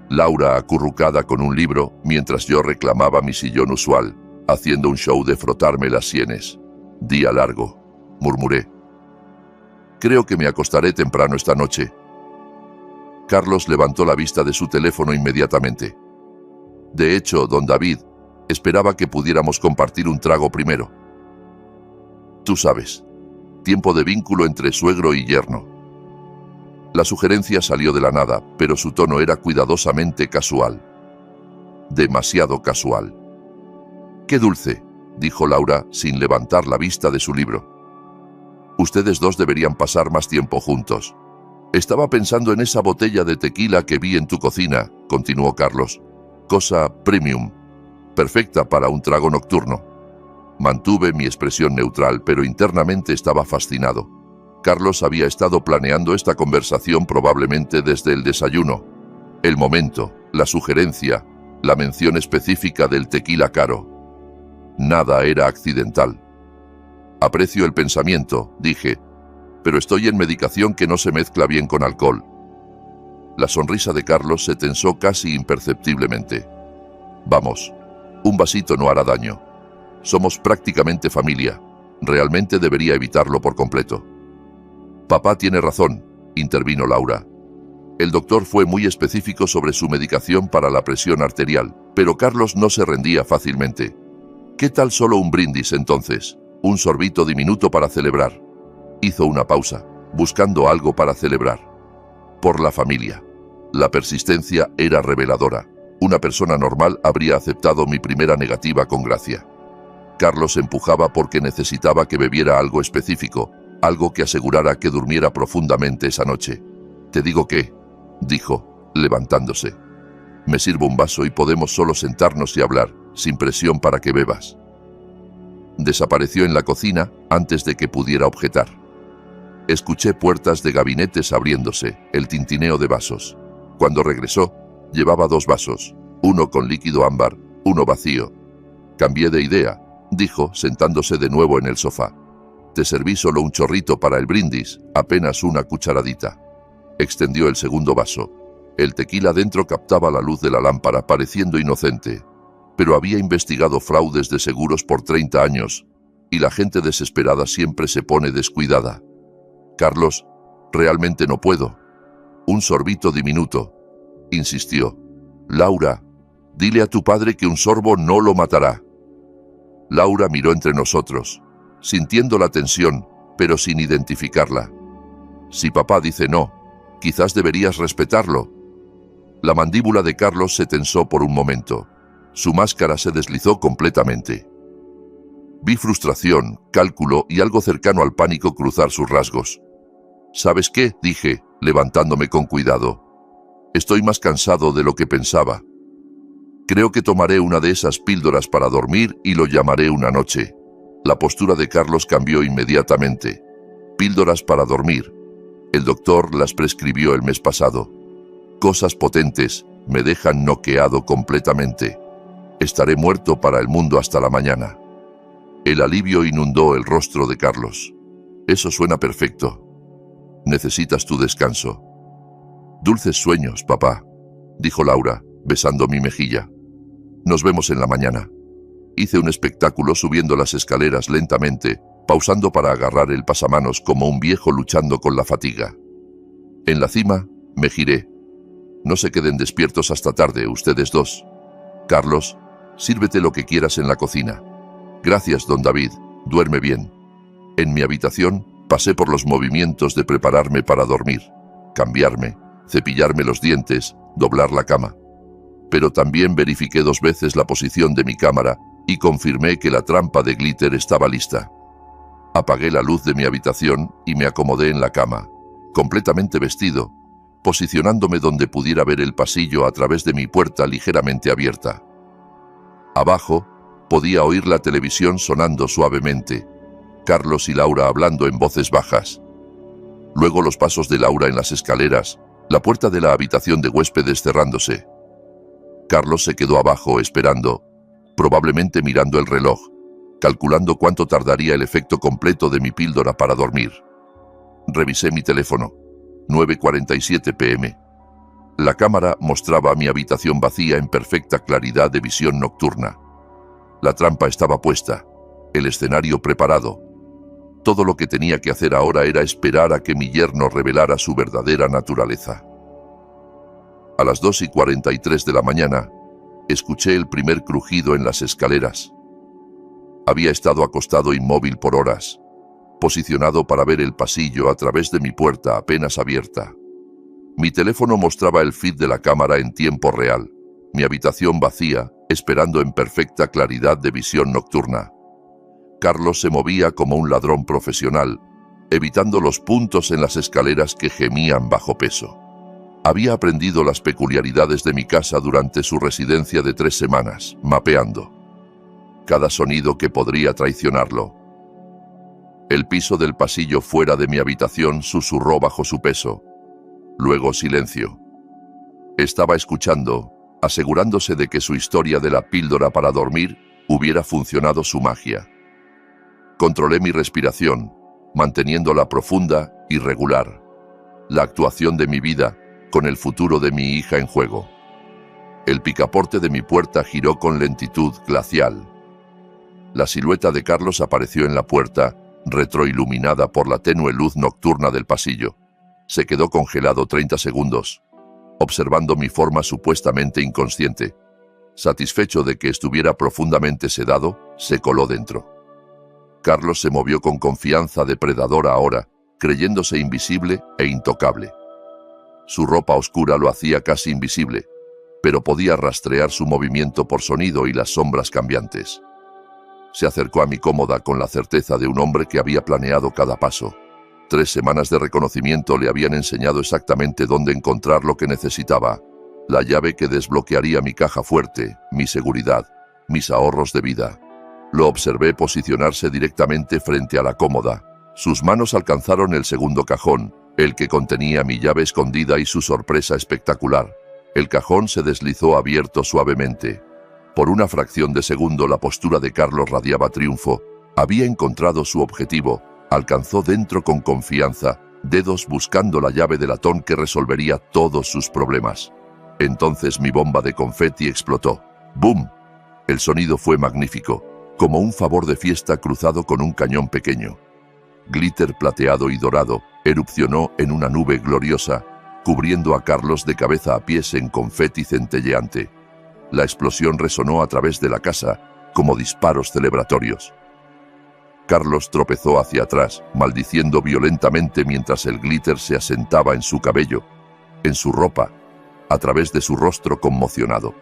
Laura acurrucada con un libro, mientras yo reclamaba mi sillón usual, haciendo un show de frotarme las sienes. Día largo, murmuré. Creo que me acostaré temprano esta noche. Carlos levantó la vista de su teléfono inmediatamente. De hecho, don David, esperaba que pudiéramos compartir un trago primero. Tú sabes, tiempo de vínculo entre suegro y yerno. La sugerencia salió de la nada, pero su tono era cuidadosamente casual. Demasiado casual. «Qué dulce», dijo Laura sin levantar la vista de su libro. «Ustedes dos deberían pasar más tiempo juntos». «Estaba pensando en esa botella de tequila que vi en tu cocina», continuó Carlos. «Cosa premium, perfecta para un trago nocturno». Mantuve mi expresión neutral, pero internamente estaba fascinado. Carlos había estado planeando esta conversación probablemente desde el desayuno. El momento, la sugerencia, la mención específica del tequila caro. Nada era accidental. «Aprecio el pensamiento», dije, «pero estoy en medicación que no se mezcla bien con alcohol». La sonrisa de Carlos se tensó casi imperceptiblemente. «Vamos, un vasito no hará daño. Somos prácticamente familia. Realmente debería evitarlo por completo». «Papá tiene razón», intervino Laura. El doctor fue muy específico sobre su medicación para la presión arterial, pero Carlos no se rendía fácilmente. «¿Qué tal solo un brindis entonces? Un sorbito diminuto para celebrar». Hizo una pausa, buscando algo para celebrar. Por la familia. La persistencia era reveladora. Una persona normal habría aceptado mi primera negativa con gracia. Carlos empujaba porque necesitaba que bebiera algo específico, algo que asegurara que durmiera profundamente esa noche. «Te digo que», dijo, levantándose. «Me sirvo un vaso y podemos solo sentarnos y hablar, sin presión para que bebas». Desapareció en la cocina antes de que pudiera objetar. Escuché puertas de gabinetes abriéndose, el tintineo de vasos. Cuando regresó, llevaba 2 vasos, uno con líquido ámbar, uno vacío. «Cambié de idea», dijo, sentándose de nuevo en el sofá. «Te serví solo un chorrito para el brindis, apenas una cucharadita». Extendió el segundo vaso. El tequila dentro captaba la luz de la lámpara, pareciendo inocente. Pero había investigado fraudes de seguros por 30 años, y la gente desesperada siempre se pone descuidada. «Carlos, realmente no puedo». «Un sorbito diminuto», insistió. «Laura, dile a tu padre que un sorbo no lo matará». Laura miró entre nosotros, sintiendo la tensión, pero sin identificarla. «Si papá dice no, quizás deberías respetarlo». La mandíbula de Carlos se tensó por un momento. Su máscara se deslizó completamente. Vi frustración, cálculo y algo cercano al pánico cruzar sus rasgos. ¿Sabes qué?, dije, levantándome con cuidado. Estoy más cansado de lo que pensaba. Creo que tomaré una de esas píldoras para dormir y lo llamaré una noche. La postura de Carlos cambió inmediatamente. Píldoras para dormir. El doctor las prescribió el mes pasado. Cosas potentes, me dejan noqueado completamente. Estaré muerto para el mundo hasta la mañana. El alivio inundó el rostro de Carlos. Eso suena perfecto. Necesitas tu descanso. Dulces sueños, papá, dijo Laura, besando mi mejilla. Nos vemos en la mañana. Hice un espectáculo subiendo las escaleras lentamente, pausando para agarrar el pasamanos como un viejo luchando con la fatiga. En la cima, me giré. No se queden despiertos hasta tarde, ustedes dos. Carlos, sírvete lo que quieras en la cocina. Gracias, don David, duerme bien. En mi habitación, pasé por los movimientos de prepararme para dormir, cambiarme, cepillarme los dientes, doblar la cama. Pero también verifiqué 2 veces la posición de mi cámara y confirmé que la trampa de glitter estaba lista. Apagué la luz de mi habitación y me acomodé en la cama, completamente vestido, posicionándome donde pudiera ver el pasillo a través de mi puerta ligeramente abierta. Abajo, podía oír la televisión sonando suavemente, Carlos y Laura hablando en voces bajas. Luego los pasos de Laura en las escaleras, la puerta de la habitación de huéspedes cerrándose. Carlos se quedó abajo esperando, probablemente mirando el reloj, calculando cuánto tardaría el efecto completo de mi píldora para dormir. Revisé mi teléfono. 9:47 p.m. La cámara mostraba mi habitación vacía en perfecta claridad de visión nocturna. La trampa estaba puesta, el escenario preparado. Todo lo que tenía que hacer ahora era esperar a que mi yerno revelara su verdadera naturaleza. A las 2:43 de la mañana, escuché el primer crujido en las escaleras. Había estado acostado inmóvil por horas, posicionado para ver el pasillo a través de mi puerta apenas abierta. Mi teléfono mostraba el feed de la cámara en tiempo real, mi habitación vacía, esperando en perfecta claridad de visión nocturna. Carlos se movía como un ladrón profesional, evitando los puntos en las escaleras que gemían bajo peso. Había aprendido las peculiaridades de mi casa durante su residencia de 3 semanas, mapeando cada sonido que podría traicionarlo. El piso del pasillo fuera de mi habitación susurró bajo su peso. Luego silencio. Estaba escuchando, asegurándose de que su historia de la píldora para dormir hubiera funcionado su magia. Controlé mi respiración, manteniéndola profunda y regular. La actuación de mi vida, con el futuro de mi hija en juego. El picaporte de mi puerta giró con lentitud glacial. La silueta de Carlos apareció en la puerta, retroiluminada por la tenue luz nocturna del pasillo. Se quedó congelado 30 segundos, observando mi forma supuestamente inconsciente. Satisfecho de que estuviera profundamente sedado, se coló dentro. Carlos se movió con confianza depredadora ahora, creyéndose invisible e intocable. Su ropa oscura lo hacía casi invisible, pero podía rastrear su movimiento por sonido y las sombras cambiantes. Se acercó a mi cómoda con la certeza de un hombre que había planeado cada paso. 3 semanas de reconocimiento le habían enseñado exactamente dónde encontrar lo que necesitaba. La llave que desbloquearía mi caja fuerte, mi seguridad, mis ahorros de vida. Lo observé posicionarse directamente frente a la cómoda. Sus manos alcanzaron el segundo cajón, el que contenía mi llave escondida y su sorpresa espectacular. El cajón se deslizó abierto suavemente. Por una fracción de segundo la postura de Carlos radiaba triunfo. Había encontrado su objetivo. Alcanzó dentro con confianza, dedos buscando la llave de latón que resolvería todos sus problemas. Entonces mi bomba de confeti explotó. ¡Bum! El sonido fue magnífico, como un favor de fiesta cruzado con un cañón pequeño. Glitter plateado y dorado erupcionó en una nube gloriosa, cubriendo a Carlos de cabeza a pies en confeti centelleante. La explosión resonó a través de la casa, como disparos celebratorios. Carlos tropezó hacia atrás, maldiciendo violentamente mientras el glitter se asentaba en su cabello, en su ropa, a través de su rostro conmocionado.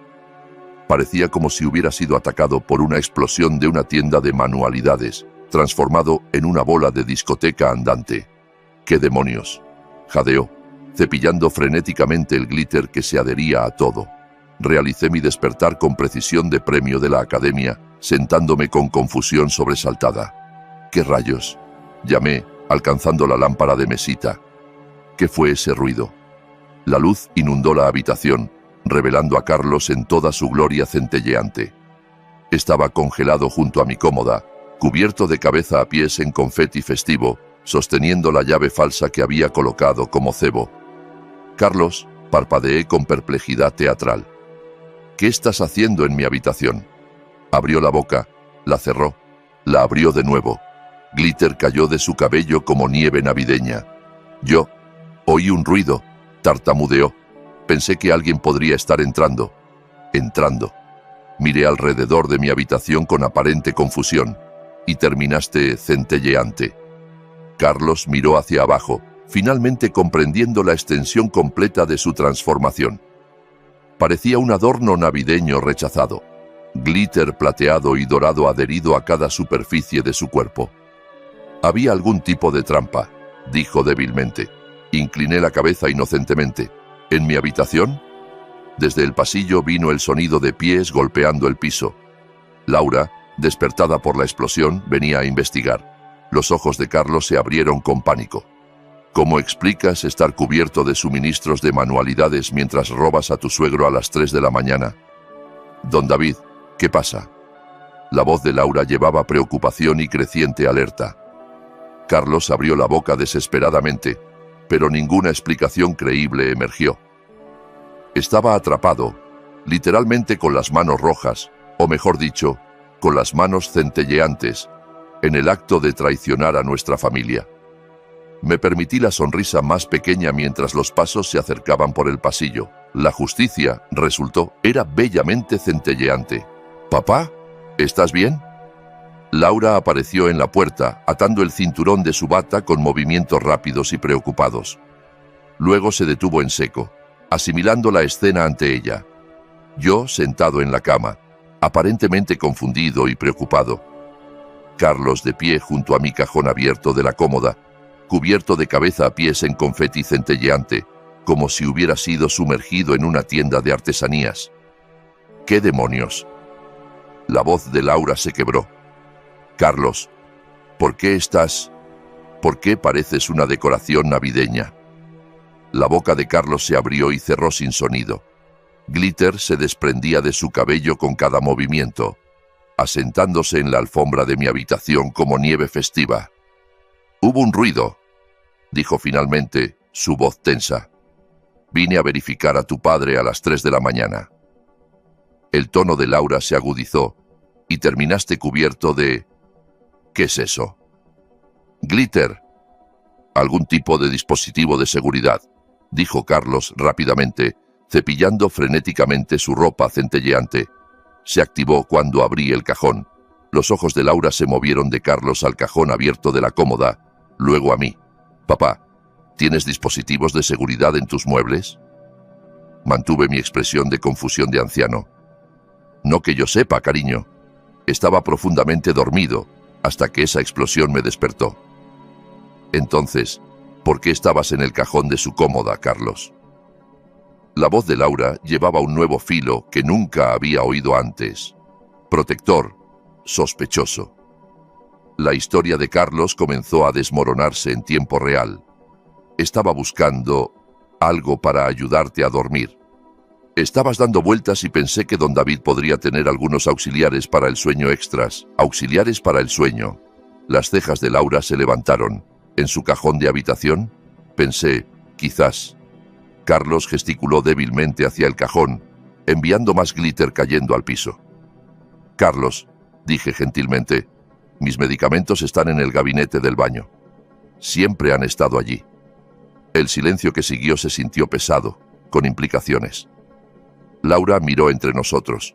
Parecía como si hubiera sido atacado por una explosión de una tienda de manualidades, transformado en una bola de discoteca andante. ¡Qué demonios!, jadeó, cepillando frenéticamente el glitter que se adhería a todo. Realicé mi despertar con precisión de premio de la academia, sentándome con confusión sobresaltada. ¿Qué rayos?, llamé, alcanzando la lámpara de mesita. ¿Qué fue ese ruido? La luz inundó la habitación, revelando a Carlos en toda su gloria centelleante. Estaba congelado junto a mi cómoda, cubierto de cabeza a pies en confeti festivo, sosteniendo la llave falsa que había colocado como cebo. «Carlos», parpadeé con perplejidad teatral. «¿Qué estás haciendo en mi habitación?» Abrió la boca, la cerró, la abrió de nuevo. Glitter cayó de su cabello como nieve navideña. Yo oí un ruido, tartamudeó. Pensé que alguien podría estar entrando. Miré alrededor de mi habitación con aparente confusión, y terminaste centelleante. Carlos miró hacia abajo, finalmente comprendiendo la extensión completa de su transformación. Parecía un adorno navideño rechazado, glitter plateado y dorado adherido a cada superficie de su cuerpo. «Había algún tipo de trampa», dijo débilmente. Incliné la cabeza inocentemente. «¿En mi habitación?» Desde el pasillo vino el sonido de pies golpeando el piso. Laura, despertada por la explosión, venía a investigar. Los ojos de Carlos se abrieron con pánico. «¿Cómo explicas estar cubierto de suministros de manualidades mientras robas a tu suegro a las 3 de la mañana?» «Don David, ¿qué pasa?» La voz de Laura llevaba preocupación y creciente alerta. Carlos abrió la boca desesperadamente, pero ninguna explicación creíble emergió. Estaba atrapado, literalmente con las manos rojas, o mejor dicho, con las manos centelleantes, en el acto de traicionar a nuestra familia. Me permití la sonrisa más pequeña mientras los pasos se acercaban por el pasillo. La justicia, resultó, era bellamente centelleante. «¿Papá? ¿Estás bien?» Laura apareció en la puerta, atando el cinturón de su bata con movimientos rápidos y preocupados. Luego se detuvo en seco, asimilando la escena ante ella. Yo, sentado en la cama, aparentemente confundido y preocupado. Carlos de pie junto a mi cajón abierto de la cómoda, cubierto de cabeza a pies en confeti centelleante, como si hubiera sido sumergido en una tienda de artesanías. «¿Qué demonios?». La voz de Laura se quebró. «Carlos, ¿por qué pareces una decoración navideña?» La boca de Carlos se abrió y cerró sin sonido. Glitter se desprendía de su cabello con cada movimiento, asentándose en la alfombra de mi habitación como nieve festiva. «Hubo un ruido», dijo finalmente, su voz tensa. «Vine a verificar a tu padre a las 3 de la mañana». El tono de Laura se agudizó, y terminaste cubierto de... ¿Qué es eso? «Glitter. Algún tipo de dispositivo de seguridad», dijo Carlos rápidamente, cepillando frenéticamente su ropa centelleante. Se activó cuando abrí el cajón. Los ojos de Laura se movieron de Carlos al cajón abierto de la cómoda, luego a mí. «Papá, ¿tienes dispositivos de seguridad en tus muebles?» Mantuve mi expresión de confusión de anciano. «No que yo sepa, cariño. Estaba profundamente dormido, hasta que esa explosión me despertó». «Entonces, ¿por qué estabas en el cajón de su cómoda, Carlos?» La voz de Laura llevaba un nuevo filo que nunca había oído antes. Protector, sospechoso. La historia de Carlos comenzó a desmoronarse en tiempo real. Estaba buscando algo para ayudarte a dormir. Estabas dando vueltas y pensé que don David podría tener algunos auxiliares para el sueño extras. Auxiliares para el sueño. Las cejas de Laura se levantaron. ¿En su cajón de habitación? Pensé, quizás. Carlos gesticuló débilmente hacia el cajón, enviando más glitter cayendo al piso. «Carlos», dije gentilmente, «mis medicamentos están en el gabinete del baño. Siempre han estado allí». El silencio que siguió se sintió pesado, con implicaciones. Laura miró entre nosotros,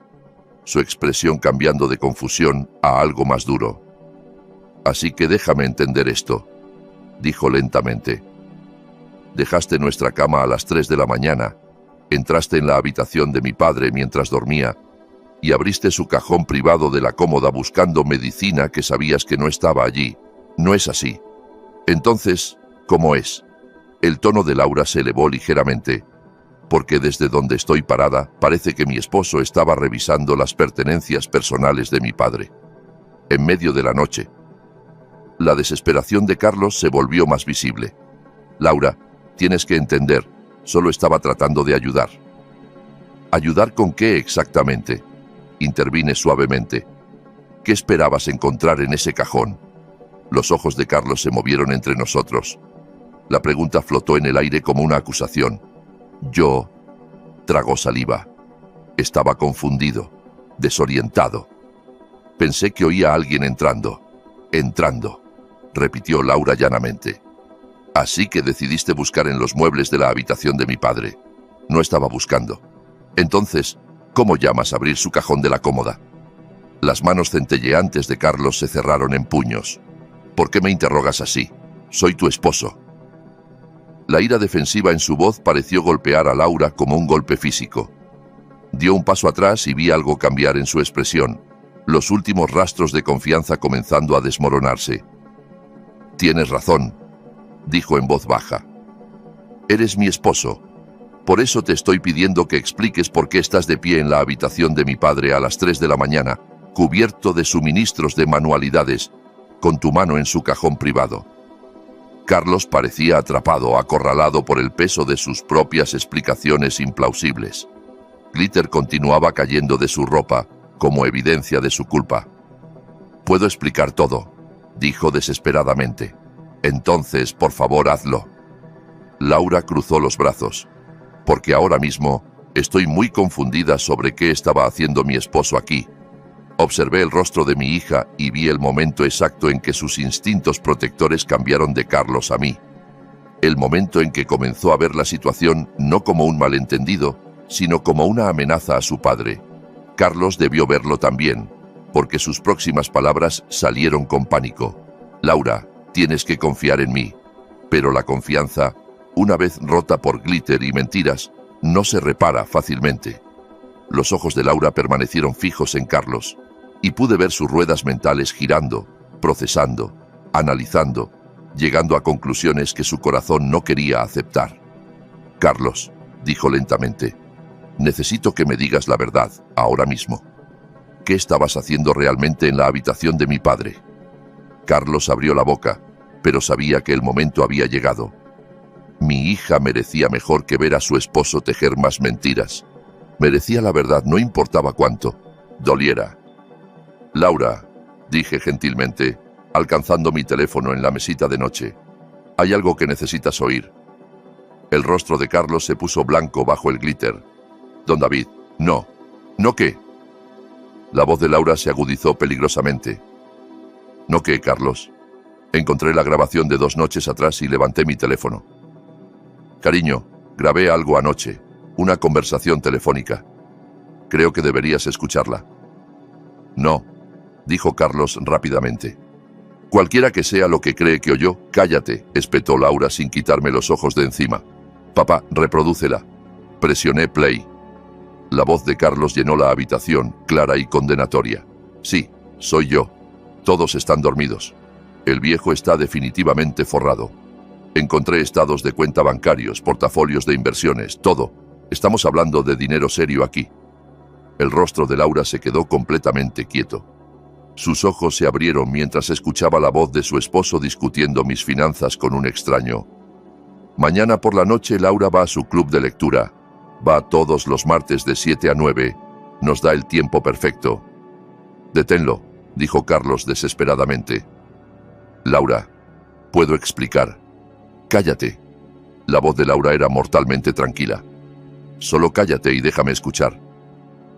su expresión cambiando de confusión a algo más duro. «Así que déjame entender esto», dijo lentamente. «Dejaste nuestra cama a las 3 de la mañana, entraste en la habitación de mi padre mientras dormía y abriste su cajón privado de la cómoda buscando medicina que sabías que no estaba allí. No es así. Entonces, ¿cómo es? El tono de Laura se elevó ligeramente, porque desde donde estoy parada parece que mi esposo estaba revisando las pertenencias personales de mi padre. En medio de la noche. La desesperación de Carlos se volvió más visible. Laura, tienes que entender, solo estaba tratando de ayudar. ¿Ayudar con qué exactamente? Intervine suavemente. ¿Qué esperabas encontrar en ese cajón? Los ojos de Carlos se movieron entre nosotros. La pregunta flotó en el aire como una acusación. Yo tragó saliva. Estaba confundido, desorientado. Pensé que oía a alguien entrando. Entrando, repitió Laura llanamente. Así que decidiste buscar en los muebles de la habitación de mi padre. No estaba buscando. Entonces, ¿cómo llamas a abrir su cajón de la cómoda? Las manos centelleantes de Carlos se cerraron en puños. ¿Por qué me interrogas así? Soy tu esposo. La ira defensiva en su voz pareció golpear a Laura como un golpe físico. Dio un paso atrás y vi algo cambiar en su expresión, los últimos rastros de confianza comenzando a desmoronarse. Tienes razón, dijo en voz baja. Eres mi esposo. Por eso te estoy pidiendo que expliques por qué estás de pie en la habitación de mi padre a las 3 de la mañana, cubierto de suministros de manualidades, con tu mano en su cajón privado. Carlos parecía atrapado, acorralado por el peso de sus propias explicaciones implausibles. Glitter continuaba cayendo de su ropa, como evidencia de su culpa. Puedo explicar todo, dijo desesperadamente. Entonces, por favor, hazlo. Laura cruzó los brazos. Porque ahora mismo estoy muy confundida sobre qué estaba haciendo mi esposo aquí. Observé el rostro de mi hija y vi el momento exacto en que sus instintos protectores cambiaron de Carlos a mí. El momento en que comenzó a ver la situación no como un malentendido, sino como una amenaza a su padre. Carlos debió verlo también, porque sus próximas palabras salieron con pánico. Laura, tienes que confiar en mí. Pero la confianza, una vez rota por glitter y mentiras, no se repara fácilmente. Los ojos de Laura permanecieron fijos en Carlos, y pude ver sus ruedas mentales girando, procesando, analizando, llegando a conclusiones que su corazón no quería aceptar. Carlos, dijo lentamente, necesito que me digas la verdad, ahora mismo. ¿Qué estabas haciendo realmente en la habitación de mi padre? Carlos abrió la boca, pero sabía que el momento había llegado. Mi hija merecía mejor que ver a su esposo tejer más mentiras. Merecía la verdad, no importaba cuánto doliera. Laura, dije gentilmente, alcanzando mi teléfono en la mesita de noche. Hay algo que necesitas oír. El rostro de Carlos se puso blanco bajo el glitter. Don David, no. ¿No qué? La voz de Laura se agudizó peligrosamente. ¿No qué, Carlos? Encontré la grabación de 2 noches atrás y levanté mi teléfono. Cariño, grabé algo anoche, una conversación telefónica. Creo que deberías escucharla. No, dijo Carlos rápidamente. Cualquiera que sea lo que cree que oyó, cállate, espetó Laura sin quitarme los ojos de encima. Papá, reprodúcela. Presioné play. La voz de Carlos llenó la habitación, clara y condenatoria. Sí, soy yo. Todos están dormidos. El viejo está definitivamente forrado. Encontré estados de cuenta bancarios, portafolios de inversiones, todo. Estamos hablando de dinero serio aquí. El rostro de Laura se quedó completamente quieto. Sus ojos se abrieron mientras escuchaba la voz de su esposo discutiendo mis finanzas con un extraño. Mañana por la noche Laura va a su club de lectura. Va todos los martes de 7 a 9. Nos da el tiempo perfecto. Deténlo, dijo Carlos desesperadamente. Laura, puedo explicar. Cállate. La voz de Laura era mortalmente tranquila. Solo cállate y déjame escuchar.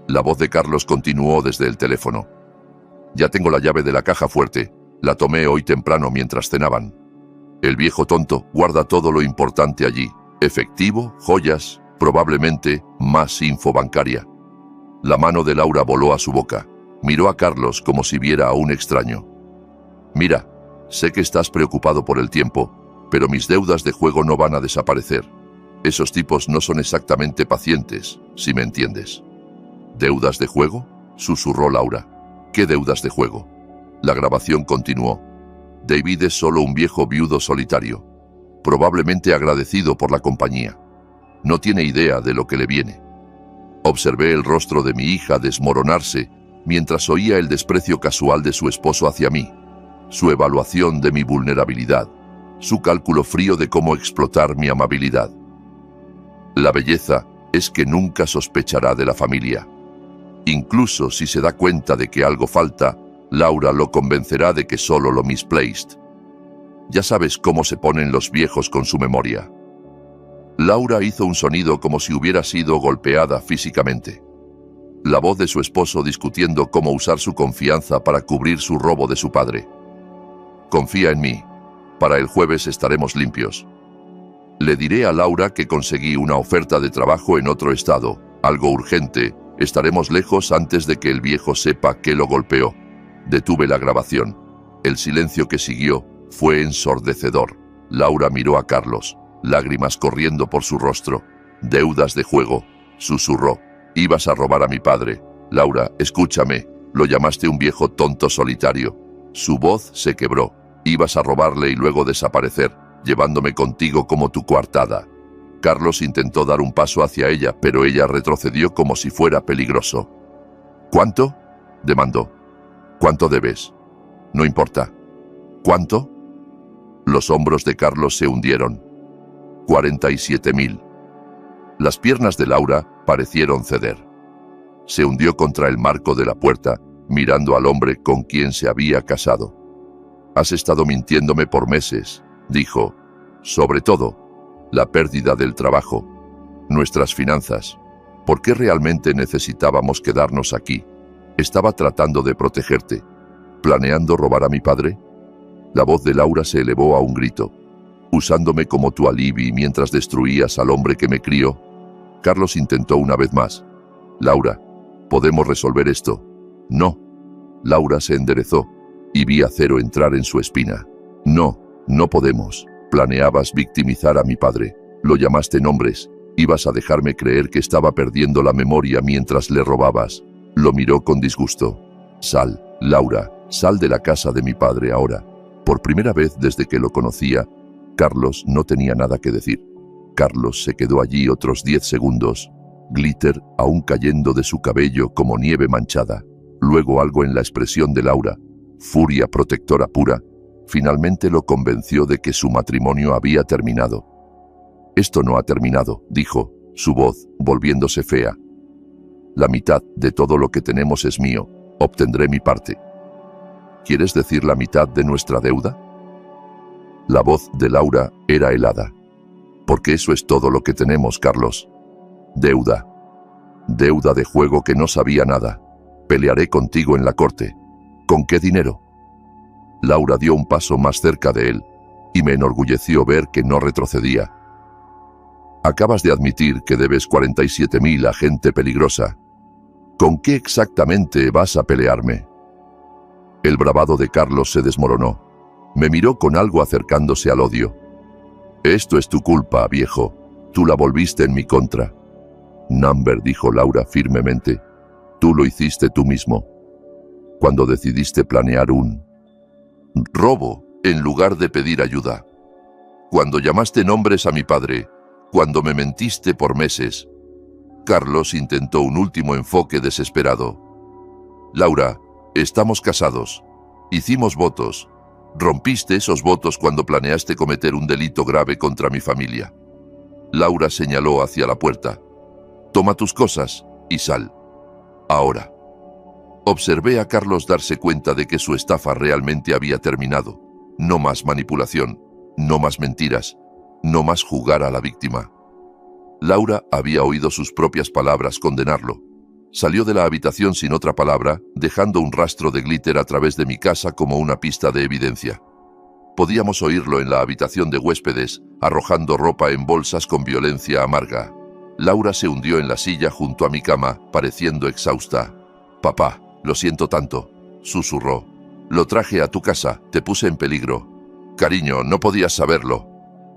La voz de Carlos continuó desde el teléfono. Ya tengo la llave de la caja fuerte. La tomé hoy temprano mientras cenaban. El viejo tonto guarda todo lo importante allí. Efectivo, joyas, probablemente más info bancaria. La mano de Laura voló a su boca. Miró a Carlos como si viera a un extraño. Mira, sé que estás preocupado por el tiempo, pero mis deudas de juego no van a desaparecer. Esos tipos no son exactamente pacientes, si me entiendes. ¿Deudas de juego? susurró Laura. ¿Qué deudas de juego? La grabación continuó. David es solo un viejo viudo solitario, probablemente agradecido por la compañía. No tiene idea de lo que le viene. Observé el rostro de mi hija desmoronarse mientras oía el desprecio casual de su esposo hacia mí, su evaluación de mi vulnerabilidad, su cálculo frío de cómo explotar mi amabilidad. La belleza es que nunca sospechará de la familia. Incluso si se da cuenta de que algo falta, Laura lo convencerá de que solo lo misplaced. Ya sabes cómo se ponen los viejos con su memoria. Laura hizo un sonido como si hubiera sido golpeada físicamente. La voz de su esposo discutiendo cómo usar su confianza para cubrir su robo de su padre. Confía en mí. Para el jueves estaremos limpios. Le diré a Laura que conseguí una oferta de trabajo en otro estado, algo urgente. Estaremos lejos antes de que el viejo sepa que lo golpeó. Detuve la grabación. El silencio que siguió fue ensordecedor. Laura miró a Carlos, lágrimas corriendo por su rostro. Deudas de juego, susurró. Ibas a robar a mi padre. Laura, escúchame. Lo llamaste un viejo tonto solitario. Su voz se quebró. Ibas a robarle y luego desaparecer, llevándome contigo como tu coartada. Carlos intentó dar un paso hacia ella, pero ella retrocedió como si fuera peligroso. ¿Cuánto? Demandó. ¿Cuánto debes? No importa. ¿Cuánto? Los hombros de Carlos se hundieron. 47.000. Las piernas de Laura parecieron ceder. Se hundió contra el marco de la puerta, mirando al hombre con quien se había casado. Has estado mintiéndome por meses, dijo. Sobre todo, la pérdida del trabajo, nuestras finanzas. ¿Por qué realmente necesitábamos quedarnos aquí? Estaba tratando de protegerte. ¿Planeando robar a mi padre? La voz de Laura se elevó a un grito. Usándome como tu alibi mientras destruías al hombre que me crió. Carlos intentó una vez más. Laura, ¿podemos resolver esto? No. Laura se enderezó y vi acero entrar en su espina. No, no podemos. Planeabas victimizar a mi padre. Lo llamaste nombres. Ibas a dejarme creer que estaba perdiendo la memoria mientras le robabas. Lo miró con disgusto. Sal, Laura, sal de la casa de mi padre ahora. Por primera vez desde que lo conocía, Carlos no tenía nada que decir. Carlos se quedó allí otros 10 segundos, glitter aún cayendo de su cabello como nieve manchada. Luego algo en la expresión de Laura, furia protectora pura, finalmente lo convenció de que su matrimonio había terminado. Esto no ha terminado, dijo, su voz volviéndose fea. La mitad de todo lo que tenemos es mío. Obtendré mi parte. ¿Quieres decir la mitad de nuestra deuda? La voz de Laura era helada. Porque eso es todo lo que tenemos, Carlos. Deuda. Deuda de juego que no sabía nada. Pelearé contigo en la corte. ¿Con qué dinero? Laura dio un paso más cerca de él, y me enorgulleció ver que no retrocedía. Acabas de admitir que debes 47.000 a gente peligrosa. ¿Con qué exactamente vas a pelearme? El bravado de Carlos se desmoronó. Me miró con algo acercándose al odio. Esto es tu culpa, viejo. Tú la volviste en mi contra. Number, dijo Laura firmemente. Tú lo hiciste tú mismo. Cuando decidiste planear un robo en lugar de pedir ayuda. Cuando llamaste nombres a mi padre. Cuando me mentiste por meses. Carlos intentó un último enfoque desesperado. Laura, estamos casados. Hicimos votos. Rompiste esos votos cuando planeaste cometer un delito grave contra mi familia. Laura señaló hacia la puerta. Toma tus cosas y sal. Ahora. Observé a Carlos darse cuenta de que su estafa realmente había terminado. No más manipulación, no más mentiras, no más jugar a la víctima. Laura había oído sus propias palabras condenarlo. Salió de la habitación sin otra palabra, dejando un rastro de glitter a través de mi casa como una pista de evidencia. Podíamos oírlo en la habitación de huéspedes, arrojando ropa en bolsas con violencia amarga. Laura se hundió en la silla junto a mi cama, pareciendo exhausta. Papá, lo siento tanto, susurró. Lo traje a tu casa, te puse en peligro. Cariño, no podías saberlo.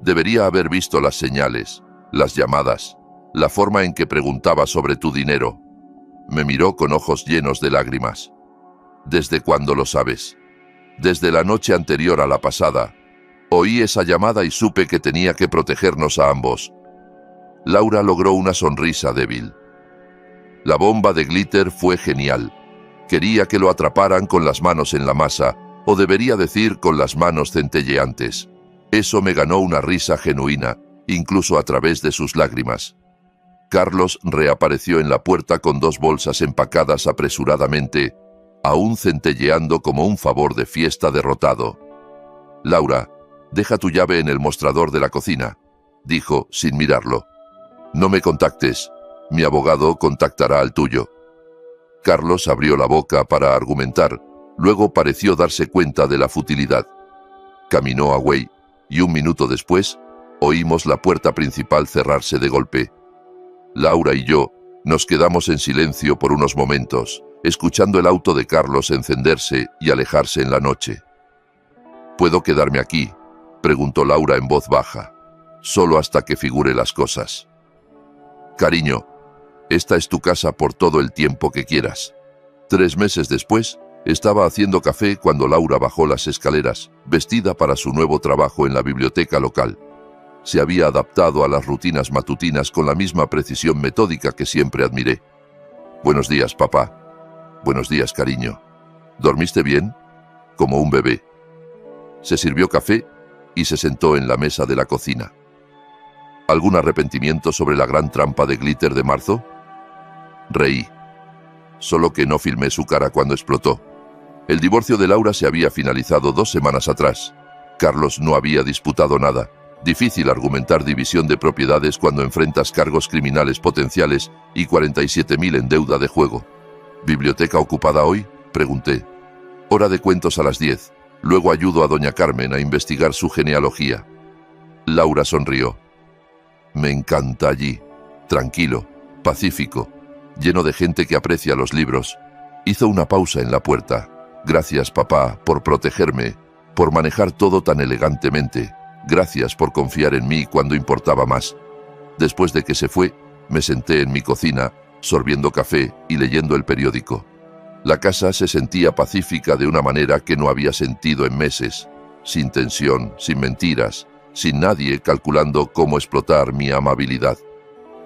Debería haber visto las señales, las llamadas, la forma en que preguntaba sobre tu dinero. Me miró con ojos llenos de lágrimas. ¿Desde cuándo lo sabes? Desde la noche anterior a la pasada. Oí esa llamada y supe que tenía que protegernos a ambos. Laura logró una sonrisa débil. La bomba de glitter fue genial. Quería que lo atraparan con las manos en la masa, o debería decir con las manos centelleantes. Eso me ganó una risa genuina, incluso a través de sus lágrimas. Carlos reapareció en la puerta con 2 bolsas empacadas apresuradamente, aún centelleando como un favor de fiesta derrotado. «Laura, deja tu llave en el mostrador de la cocina», dijo sin mirarlo. «No me contactes, mi abogado contactará al tuyo». Carlos abrió la boca para argumentar, luego pareció darse cuenta de la futilidad. Caminó a Wei, y 1 minuto después, oímos la puerta principal cerrarse de golpe. Laura y yo nos quedamos en silencio por unos momentos, escuchando el auto de Carlos encenderse y alejarse en la noche. «¿Puedo quedarme aquí?», preguntó Laura en voz baja. «Solo hasta que figure las cosas». «Cariño, esta es tu casa por todo el tiempo que quieras». 3 meses después, estaba haciendo café cuando Laura bajó las escaleras, vestida para su nuevo trabajo en la biblioteca local. Se había adaptado a las rutinas matutinas con la misma precisión metódica que siempre admiré. «Buenos días, papá». «Buenos días, cariño. ¿Dormiste bien?» «Como un bebé». Se sirvió café y se sentó en la mesa de la cocina. «¿Algún arrepentimiento sobre la gran trampa de glitter de marzo?» Reí. Solo que no filmé su cara cuando explotó. El divorcio de Laura se había finalizado 2 semanas atrás. Carlos no había disputado nada. Difícil argumentar división de propiedades cuando enfrentas cargos criminales potenciales y 47.000 en deuda de juego. «¿Biblioteca ocupada hoy?», pregunté. «Hora de cuentos a las 10. Luego ayudo a doña Carmen a investigar su genealogía». Laura sonrió. «Me encanta allí. Tranquilo, pacífico, lleno de gente que aprecia los libros». Hizo una pausa en la puerta. «Gracias, papá, por protegerme, por manejar todo tan elegantemente. Gracias por confiar en mí cuando importaba más». Después de que se fue, me senté en mi cocina, sorbiendo café y leyendo el periódico. La casa se sentía pacífica de una manera que no había sentido en meses, sin tensión, sin mentiras, sin nadie calculando cómo explotar mi amabilidad.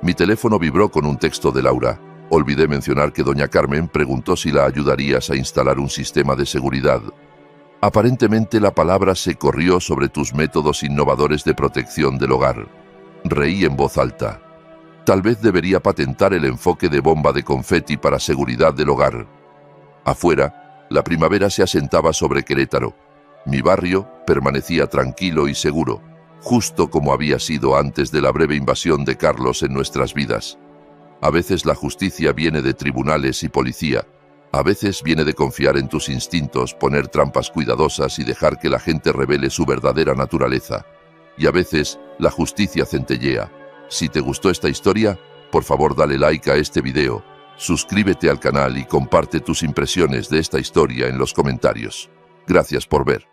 Mi teléfono vibró con un texto de Laura. Olvidé mencionar que doña Carmen preguntó si la ayudarías a instalar un sistema de seguridad. Aparentemente la palabra se corrió sobre tus métodos innovadores de protección del hogar. Reí en voz alta. Tal vez debería patentar el enfoque de bomba de confeti para seguridad del hogar. Afuera, la primavera se asentaba sobre Querétaro. Mi barrio permanecía tranquilo y seguro, justo como había sido antes de la breve invasión de Carlos en nuestras vidas. A veces la justicia viene de tribunales y policía. A veces viene de confiar en tus instintos, poner trampas cuidadosas y dejar que la gente revele su verdadera naturaleza. Y a veces la justicia centellea. Si te gustó esta historia, por favor dale like a este video, suscríbete al canal y comparte tus impresiones de esta historia en los comentarios. Gracias por ver.